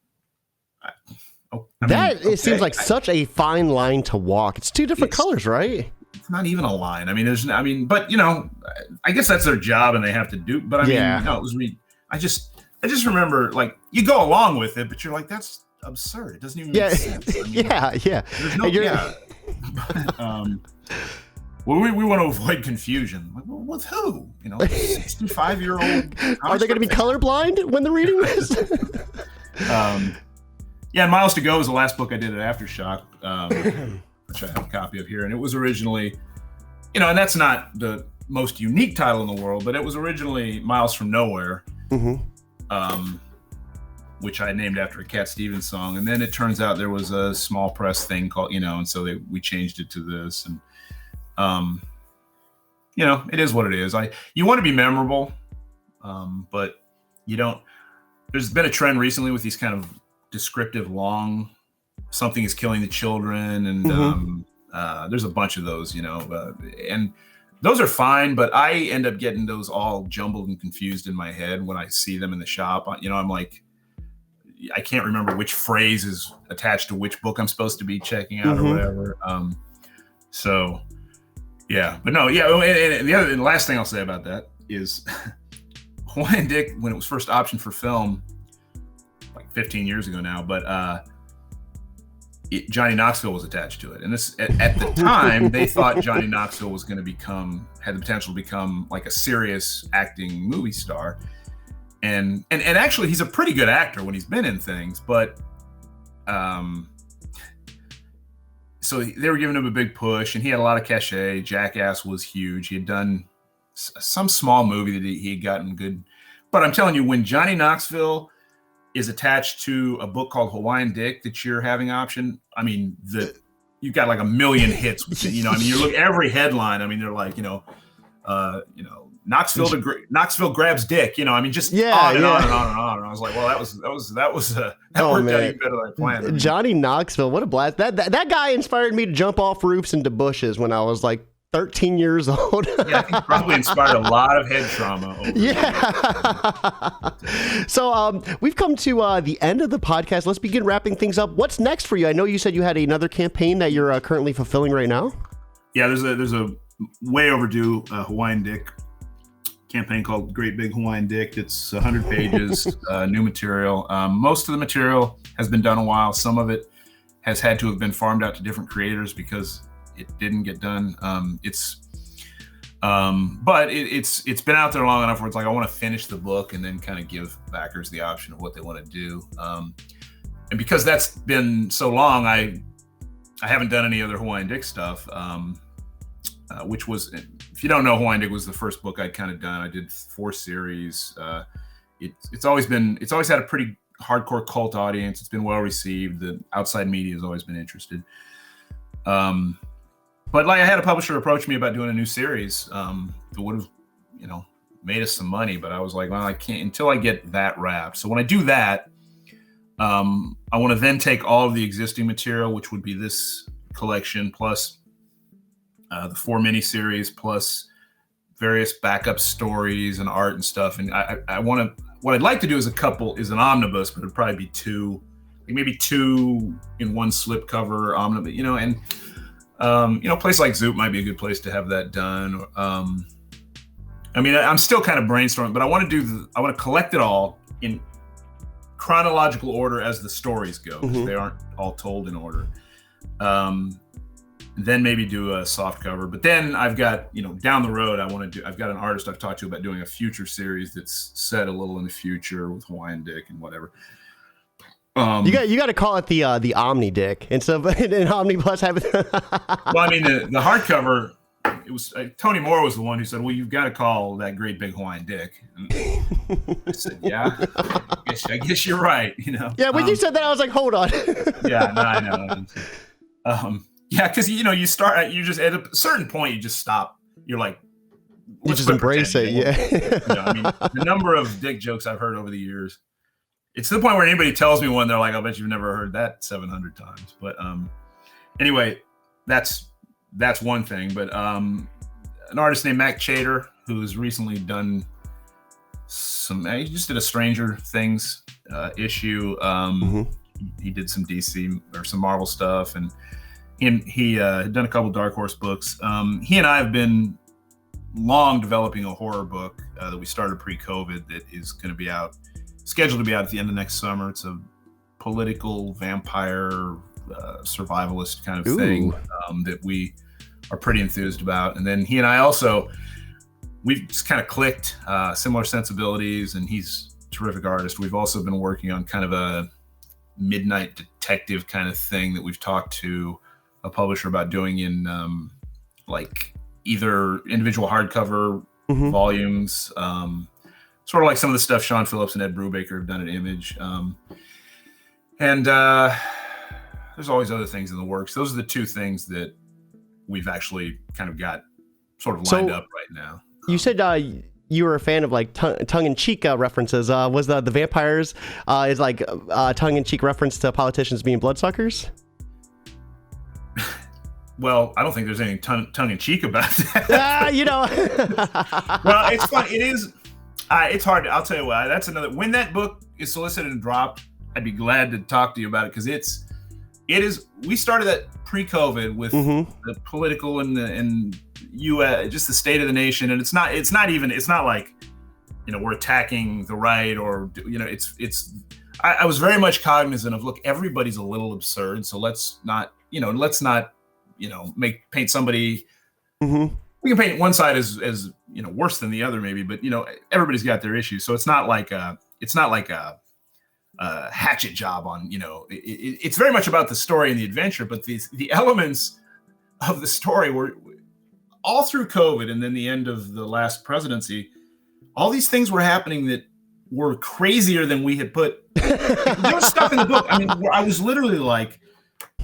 It seems like such a fine line to walk. It's two different colors, right? It's not even a line. I mean, but I guess that's their job and they have to do, but it was I just remember, like, you go along with it, but you're like, that's absurd. It doesn't even make sense. There's no, well, we want to avoid confusion. Like, well, with who? 65-year-old. Are they going to be colorblind when they're reading this? And Miles to Go is the last book I did at Aftershock, which I have a copy of here. And it was originally, and that's not the most unique title in the world, but it was originally Miles from Nowhere, which I named after a Cat Stevens song. And then it turns out there was a small press thing called, and so we changed it to this. And it is what it is. You want to be memorable, but you don't. There's been a trend recently with these kind of descriptive long, something is killing the children, and there's a bunch of those, and those are fine, but I end up getting those all jumbled and confused in my head when I see them in the shop. I'm like, I can't remember which phrase is attached to which book I'm supposed to be checking out or whatever. So yeah, but no, yeah. And the last thing I'll say about that is Hawaiian Dick, when it was first optioned for film, like 15 years ago now, but Johnny Knoxville was attached to it. And this, at the time, they thought Johnny Knoxville was going to had the potential to become like a serious acting movie star. And actually, he's a pretty good actor when he's been in things, but so they were giving him a big push, and he had a lot of cachet. Jackass was huge. He had done some small movie that he had gotten good. But I'm telling you, when Johnny Knoxville is attached to a book called Hawaiian Dick that you're having option, I mean, you've got like a million hits. You look every headline. I mean, they're like, Knoxville grabs Dick. Just on and on and on and on. And I was like, well, that worked out even better than I planned. Johnny Knoxville, what a blast! That guy inspired me to jump off roofs into bushes when I was like 13 years old. Yeah, I think he probably inspired a lot of head trauma. So we've come to the end of the podcast. Let's begin wrapping things up. What's next for you? I know you said you had another campaign that you're currently fulfilling right now. Yeah, there's a way overdue Hawaiian Dick campaign called Great Big Hawaiian Dick. It's 100 pages, new material. Most of the material has been done a while. Some of it has had to have been farmed out to different creators because it didn't get done. But it's been out there long enough where it's like I want to finish the book and then kind of give backers the option of what they want to do. And because that's been so long, I haven't done any other Hawaiian Dick stuff. Which was, if you don't know, Hawaiian Dick was the first book I'd kind of done. I did 4 series. It's always had a pretty hardcore cult audience. It's been well received. The outside media has always been interested. But like I had a publisher approach me about doing a new series that would have, made us some money. But I was like, well, I can't until I get that wrapped. So when I do that, I want to then take all of the existing material, which would be this collection plus the 4 miniseries plus various backup stories and art and stuff. And I want to, what I'd like to do is an omnibus, but it'd probably be 2, maybe 2 in one slipcover omnibus, and a place like Zoop might be a good place to have that done. I'm still kind of brainstorming, but I want to collect it all in chronological order as the stories go, because they aren't all told in order. Then maybe do a soft cover, but then I've got, down the road, I've got an artist I've talked to about doing a future series that's set a little in the future with Hawaiian Dick and whatever. You got to call it the Omni Dick instead of an Omnibus having. Well, the hardcover, it was Tony Moore was the one who said, "Well, you've got to call that great big Hawaiian Dick." And I said, "Yeah, I guess you're right." Yeah, when you said that, I was like, "Hold on." Yeah, no, I know. Yeah, because you start, you just at a certain point you just stop. You're like, you just embrace it. Yeah. The number of dick jokes I've heard over the years. It's to the point where anybody tells me one, they're like, "I'll bet you've never heard that 700 times." But anyway, that's one thing. But an artist named Mac Chater, who's recently done he just did a Stranger Things issue. He did some DC or some Marvel stuff, and he had done a couple Dark Horse books. He and I have been long developing a horror book that we started pre-COVID that is going to be scheduled to be out at the end of next summer. It's a political vampire survivalist kind of thing that we are pretty enthused about. And then he and I we've just kind of clicked, similar sensibilities, and he's a terrific artist. We've also been working on kind of a midnight detective kind of thing that we've talked to a publisher about doing in like either individual hardcover volumes, sort of like some of the stuff Sean Phillips and Ed Brubaker have done at Image. And there's always other things in the works. Those are the 2 things that we've actually kind of got sort of lined up right now. You said you were a fan of like tongue-in-cheek references. Was the vampires is like a tongue-in-cheek reference to politicians being bloodsuckers? Well, I don't think there's anything tongue-in-cheek about that. Well, it's fun. It is. It's hard. I'll tell you what. That's another. When that book is solicited and dropped, I'd be glad to talk to you about it, because it is. We started that pre-COVID with the political and U.S. just the state of the nation, and it's not like we're attacking the right or it's. I was very much cognizant of, look, everybody's a little absurd, so let's not paint somebody. We can paint one side as worse than the other maybe, but everybody's got their issues. So it's not like a hatchet job on, it's very much about the story and the adventure, but the elements of the story were all through COVID. And then the end of the last presidency, all these things were happening that were crazier than we had put. There was stuff in the book. I was literally like,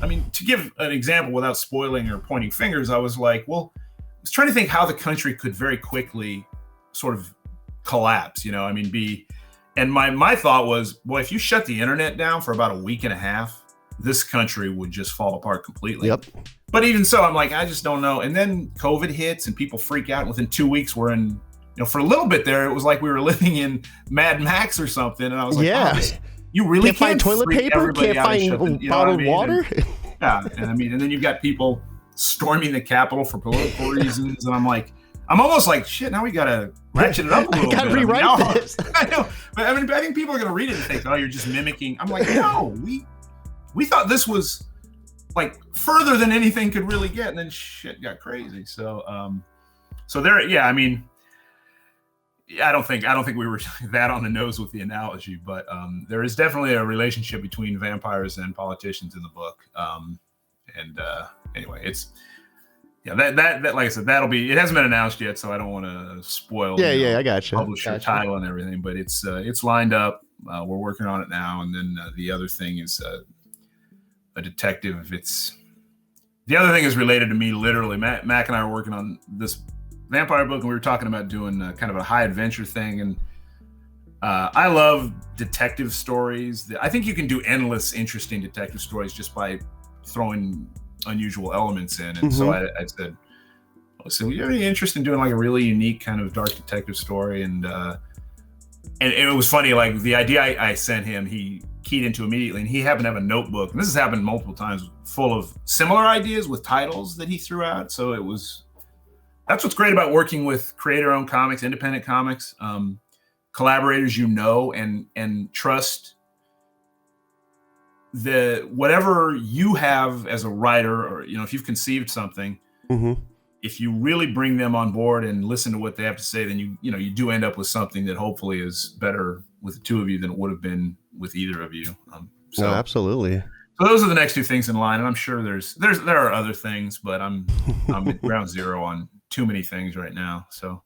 to give an example without spoiling or pointing fingers, I was like, well, I was trying to think how the country could very quickly sort of collapse, and my thought was, boy, if you shut the internet down for about a week and a half, this country would just fall apart completely. Yep. But even so, I'm like, I just don't know. And then COVID hits and people freak out. And within 2 weeks, we're in, for a little bit there, it was like we were living in Mad Max or something. And I was like, yeah. Oh, you really can't find toilet paper, can't find bottled water. And then you've got people storming the Capitol for political reasons. And I'm almost like, shit, now we got to ratchet it up a little bit. I got to rewrite this. I know. But I think people are going to read it and think, oh, you're just mimicking. I'm like, no, we thought this was like further than anything could really get. And then shit got crazy. So there, yeah, I don't think we were that on the nose with the analogy, but there is definitely a relationship between vampires and politicians in the book. Anyway, it's that like I said, it hasn't been announced yet, so I don't want to spoil. Yeah, I got you. Publisher title and everything, but it's lined up. We're working on it now, and then the other thing is a detective. The other thing is related to me, literally. Mac and I were working on this vampire book, and we were talking about doing kind of a high adventure thing. And I love detective stories. I think you can do endless, interesting detective stories just by throwing unusual elements in. And so I said, "Listen, we have any interest in doing like a really unique kind of dark detective story?" And it was funny, like the idea I sent him, he keyed into immediately, and he happened to have a notebook, and this has happened multiple times, full of similar ideas with titles that he threw out. So that's what's great about working with creator-owned comics, independent comics, collaborators and trust. Whatever you have as a writer, or if you've conceived something, if you really bring them on board and listen to what they have to say, then you do end up with something that hopefully is better with the two of you than it would have been with either of you. No, absolutely. So those are the next two things in line, and I'm sure there are other things, but I'm at ground zero on too many things right now. So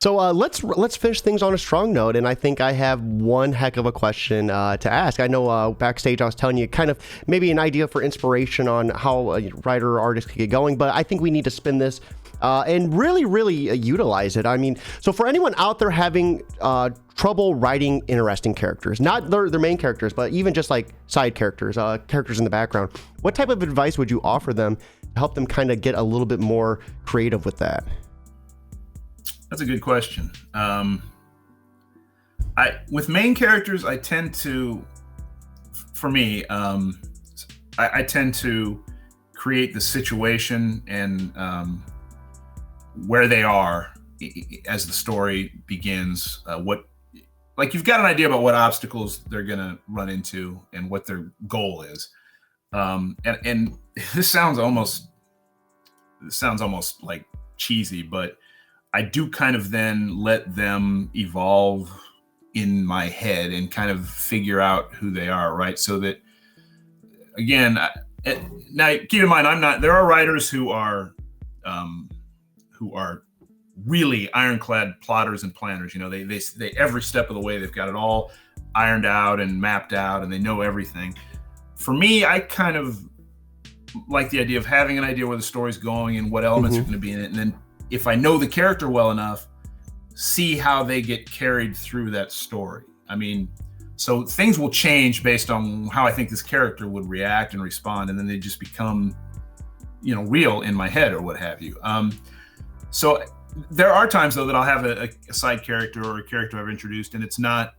let's finish things on a strong note, and I think I have one heck of a question to ask. I know backstage I was telling you kind of maybe an idea for inspiration on how a writer or artist could get going, but I think we need to spin this and really utilize it. I mean, so for anyone out there having trouble writing interesting characters, not their main characters, but even just like side characters, characters in the background, what type of advice would you offer them to help them kind of get a little bit more creative with that? That's a good question. With main characters, I tend to, for me, I tend to create the situation and where they are as the story begins. You've got an idea about what obstacles they're gonna run into and what their goal is. And this sounds almost like cheesy, but I do kind of then let them evolve in my head and kind of figure out who they are, right? So that, again, now keep in mind, there are writers who are really ironclad plotters and planners. They every step of the way, they've got it all ironed out and mapped out, and they know everything. For me, I kind of like the idea of having an idea where the story's going and what elements are going to be in it, and then if I know the character well enough, see how they get carried through that story. I mean, so things will change based on how I think this character would react and respond, and then they just become, real in my head or what have you. So there are times though that I'll have a side character or a character I've introduced, and it's not,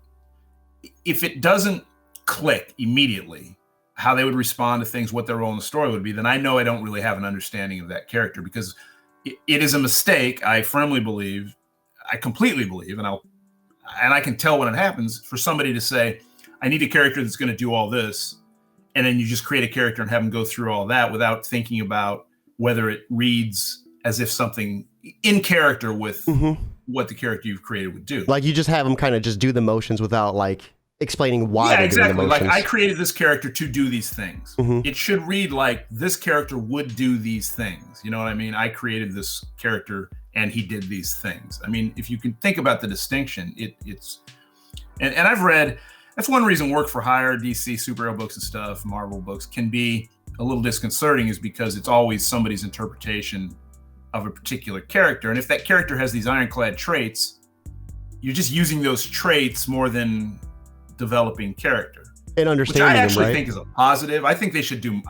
if it doesn't click immediately how they would respond to things, what their role in the story would be, then I know I don't really have an understanding of that character, because it is a mistake. I completely believe, and I can tell when it happens, for somebody to say, I need a character that's going to do all this, and then you just create a character and have them go through all that without thinking about whether it reads as if something in character with what the character you've created would do. Like you just have them kind of just do the motions without like explaining why they're doing the motions. Like I created this character to do these things. It should read like this character would do these things. You know what I mean? I created this character and he did these things. I mean, if you can think about the distinction, it's and I've read, that's one reason work for hire, DC superhero books and stuff, Marvel books can be a little disconcerting, is because it's always somebody's interpretation of a particular character. And if that character has these ironclad traits, you're just using those traits more than developing character and understanding which I actually them, right? think is a positive. I think they should do,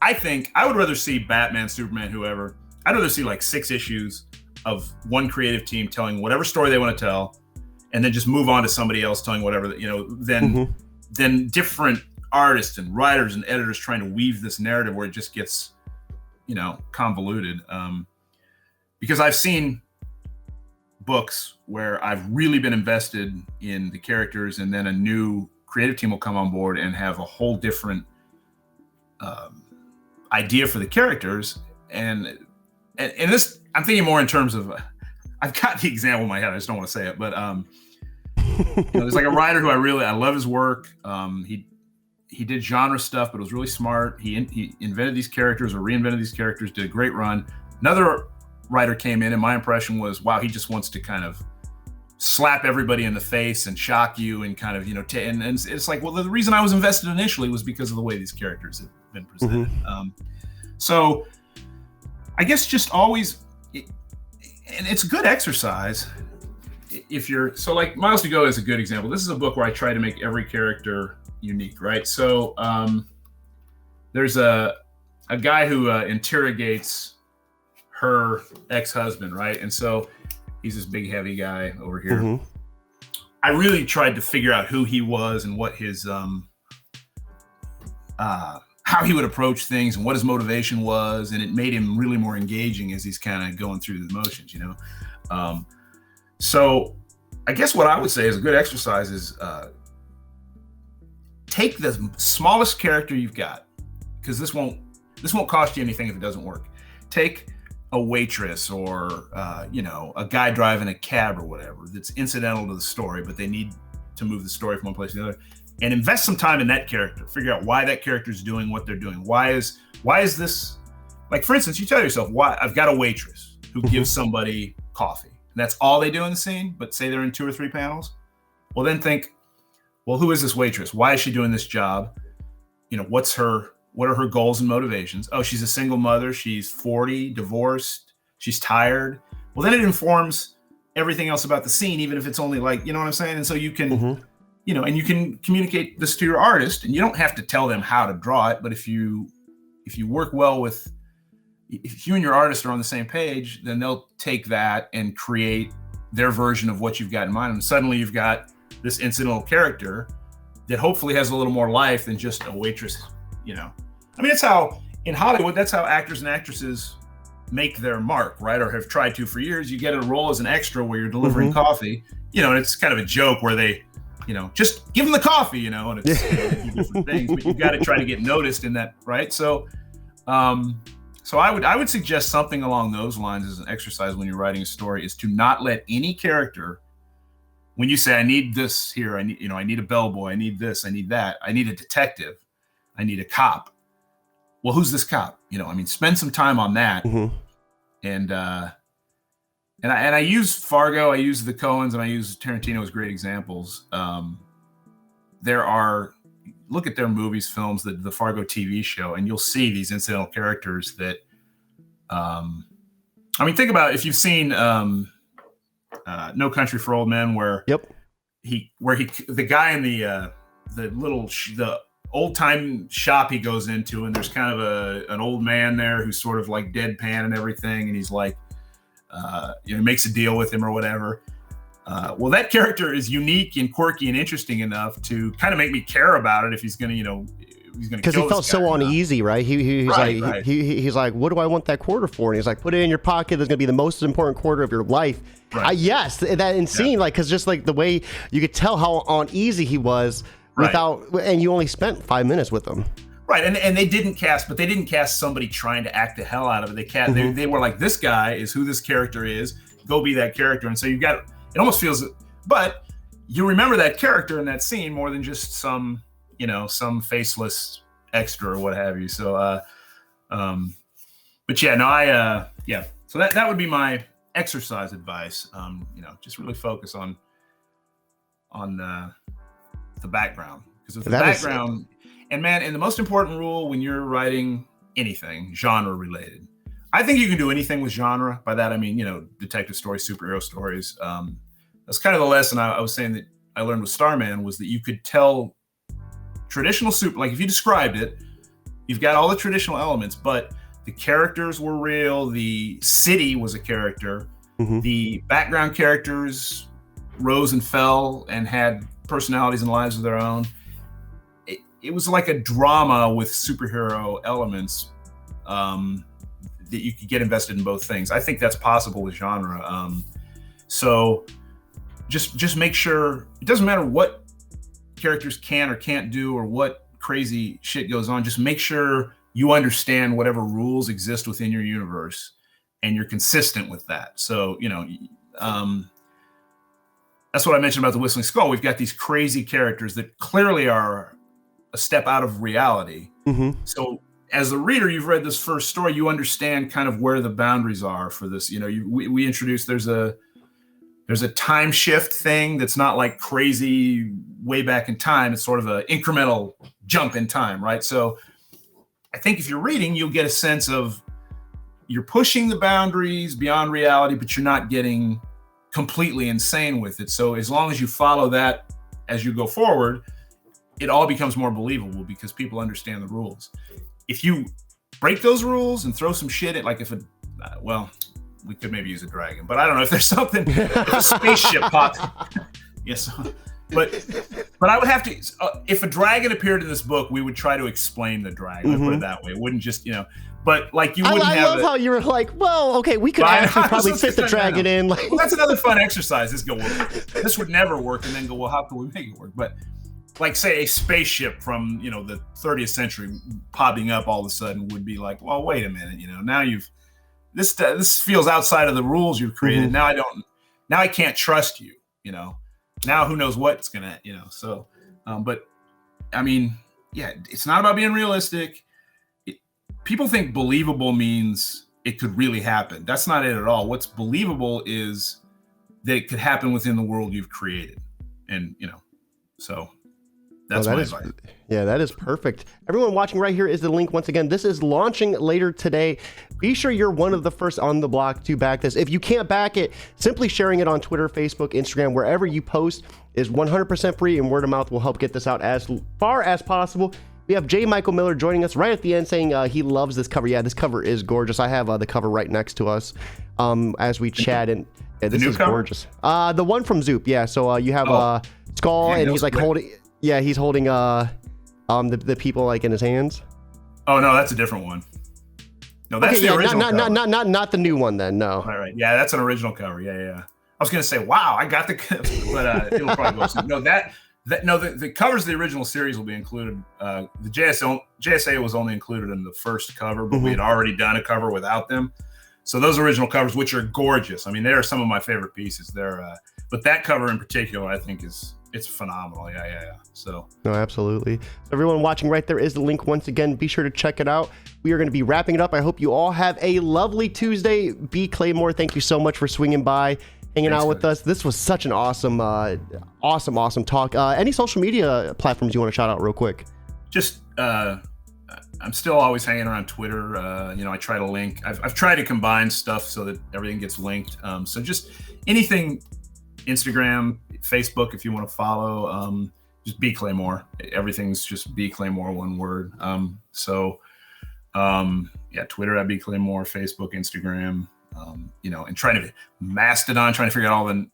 I would rather see Batman, Superman, whoever, I'd rather see like 6 issues of one creative team telling whatever story they want to tell, and then just move on to somebody else telling whatever, than different artists and writers and editors trying to weave this narrative where it just gets, convoluted. Because I've seen books where I've really been invested in the characters, and then a new creative team will come on board and have a whole different idea for the characters. And this, I'm thinking more in terms of, I've got the example in my head, I just don't want to say it, but there's like a writer who I love his work. He did genre stuff, but it was really smart. He invented these characters or reinvented these characters, did a great run. Another writer came in, and my impression was, wow, he just wants to kind of slap everybody in the face and shock you and kind of, and it's like, well, the reason I was invested initially was because of the way these characters have been presented. So I guess just always, and it's a good exercise if you're, so like Miles to Go is a good example. This is a book where I try to make every character unique, right? So there's a guy who interrogates her ex-husband, right? And so he's this big heavy guy over here. Mm-hmm. I really tried to figure out who he was and what his how he would approach things and what his motivation was, and it made him really more engaging as he's kind of going through the motions, you know. So I guess what I would say is a good exercise is take the smallest character you've got, because this won't cost you anything if it doesn't work. Take a waitress or you know, a guy driving a cab or whatever that's incidental to the story, but they need to move the story from one place to the other, and invest some time in that character. Figure out why that character is doing what they're doing. Why is this, like, for instance, you tell yourself, why I've got a waitress who gives somebody coffee, and that's all they do in the scene, but say they're in 2 or 3 panels. Well, then think, well, who is this waitress? Why is she doing this job? You know, what are her goals and motivations? Oh, she's a single mother. She's 40, divorced. She's tired. Well, then it informs everything else about the scene, even if it's only like, you know what I'm saying? And so you can, you know, and you can communicate this to your artist, and you don't have to tell them how to draw it. But if you work well with, if you and your artist are on the same page, then they'll take that and create their version of what you've got in mind. And suddenly you've got this incidental character that hopefully has a little more life than just a waitress. You know, I mean, it's how in Hollywood, that's how actors and actresses make their mark, right? Or have tried to for years. You get a role as an extra where you're delivering coffee, you know, and it's kind of a joke where they, you know, just give them the coffee, you know, and it's different things, but you've got to try to get noticed in that, right? So, so I would suggest something along those lines as an exercise when you're writing a story, is to not let any character, when you say, I need this here, I need a bellboy, I need this, I need that, I need a detective, I need a cop. Well, who's this cop? You know, I mean, spend some time on that. And I use Fargo, I use the Coens, and I use Tarantino as great examples. Look at their movies, films, the Fargo TV show, and you'll see these incidental characters that, I mean, think about if you've seen No Country for Old Men, where the guy in the old time shop he goes into, and there's kind of an old man there who's sort of like deadpan and everything, and he's like, you know, makes a deal with him or whatever. Well, that character is unique and quirky and interesting enough to kind of make me care about it if he's gonna, you know, because he felt so uneasy, right? He's like, he's like, what do I want that quarter for? And he's like, put it in your pocket. There's gonna be the most important quarter of your life. Right. Yes, that insane, like, because just like the way you could tell how uneasy he was. And you only spent 5 minutes with them. Right. And they didn't cast somebody trying to act the hell out of it. They were like, this guy is who this character is. Go be that character. And so you've got, it almost feels, but you remember that character in that scene more than just some faceless extra or what have you. So, but yeah, no, so that would be my exercise advice. You know, just really focus on the background, because with the background, and man, and the most important rule when you're writing anything genre related, I think you can do anything with genre. By that I mean, you know, detective stories, superhero stories. That's kind of the lesson I was saying that I learned with Starman, was that you could tell traditional like if you described it, you've got all the traditional elements, but the characters were real, the city was a character, the background characters rose and fell and had personalities and lives of their own. It was like a drama with superhero elements, that you could get invested in both things. I think that's possible with genre. So just make sure, it doesn't matter what characters can or can't do or what crazy shit goes on. Just make sure you understand whatever rules exist within your universe and you're consistent with that. So, you know, that's what I mentioned about the Whistling Skull. We've got these crazy characters that clearly are a step out of reality. So as the reader, you've read this first story, you understand kind of where the boundaries are for this. You know, we introduced, there's a time shift thing that's not like crazy way back in time. It's sort of an incremental jump in time, right? So I think if you're reading, you'll get a sense of, you're pushing the boundaries beyond reality, but you're not getting completely insane with it. So as long as you follow that as you go forward, it all becomes more believable because people understand the rules. If you break those rules and throw some shit at, like if it, well, we could maybe use a dragon, but I don't know if there's something, if a spaceship pops. Yes. But I would have to, if a dragon appeared in this book, we would try to explain the dragon. Put it that way. It wouldn't just, but like you wouldn't have. I love how you were like, well, okay, we could actually probably fit the dragon in. Like, well, that's another fun exercise. This would never work, and then go, well, how can we make it work? But like, say a spaceship from the 30th century popping up all of a sudden would be like, well, wait a minute, now this feels outside of the rules you've created. Now I can't trust you, Now who knows what's gonna, so, but I mean, yeah, it's not about being realistic. People think believable means it could really happen. That's not it at all. What's believable is that it could happen within the world you've created. And, so that's my advice. Yeah, that is perfect. Everyone watching right here is the link. Once again, this is launching later today. Be sure you're one of the first on the block to back this. If you can't back it, simply sharing it on Twitter, Facebook, Instagram, wherever you post is 100% free, and word of mouth will help get this out as far as possible. We have J. Michael Miller joining us right at the end saying he loves this cover. Yeah, this cover is gorgeous. I have the cover right next to us as we chat, and this is cover? Gorgeous. The one from Zoop, yeah. So you have Skull, yeah, and he's like holding, he's holding the people like in his hands. Oh no, that's a different one. No, that's the original cover. Not the new one then. No. All right, yeah, that's an original cover. Yeah. I was gonna say, wow, I got the, but it'll probably go. No, the covers of the original series will be included. The JSA was only included in the first cover, but we had already done a cover without them. So those original covers, which are gorgeous. I mean, they are some of my favorite pieces. But that cover in particular, I think it's phenomenal. Yeah. So no, absolutely. Everyone watching right there is the link. Once again, be sure to check it out. We are going to be wrapping it up. I hope you all have a lovely Tuesday. B. Claymore, thank you so much for swinging by, hanging out with us. This was such an awesome talk. Any social media platforms you want to shout out real quick? Just I'm still always hanging around Twitter. I try to link. I've tried to combine stuff so that everything gets linked. So just anything, Instagram, Facebook, if you want to follow, just B. Claymore. Everything's just B. Claymore, one word. Twitter at B. Claymore, Facebook, Instagram. And trying to Mastodon, trying to figure out all the,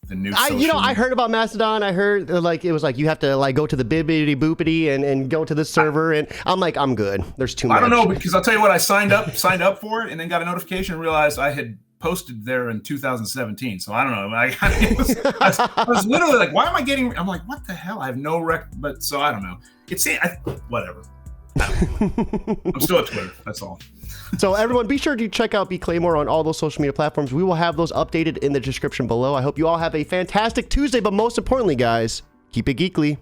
the new social I heard about Mastodon. I heard it was like you have to go to the bibbidi boopity and go to the server, and I'm like, I'm good. There's too much. I don't know, because I'll tell you what, I signed up for it and then got a notification and realized I had posted there in 2017. So I don't know. I was literally like, why am I getting? I'm like, what the hell? I have no but so I don't know. Whatever. I'm still at Twitter. That's all. So everyone, be sure to check out B. Claymore on all those social media platforms. We will have those updated in the description below. I hope you all have a fantastic Tuesday, but most importantly, guys, keep it geekly.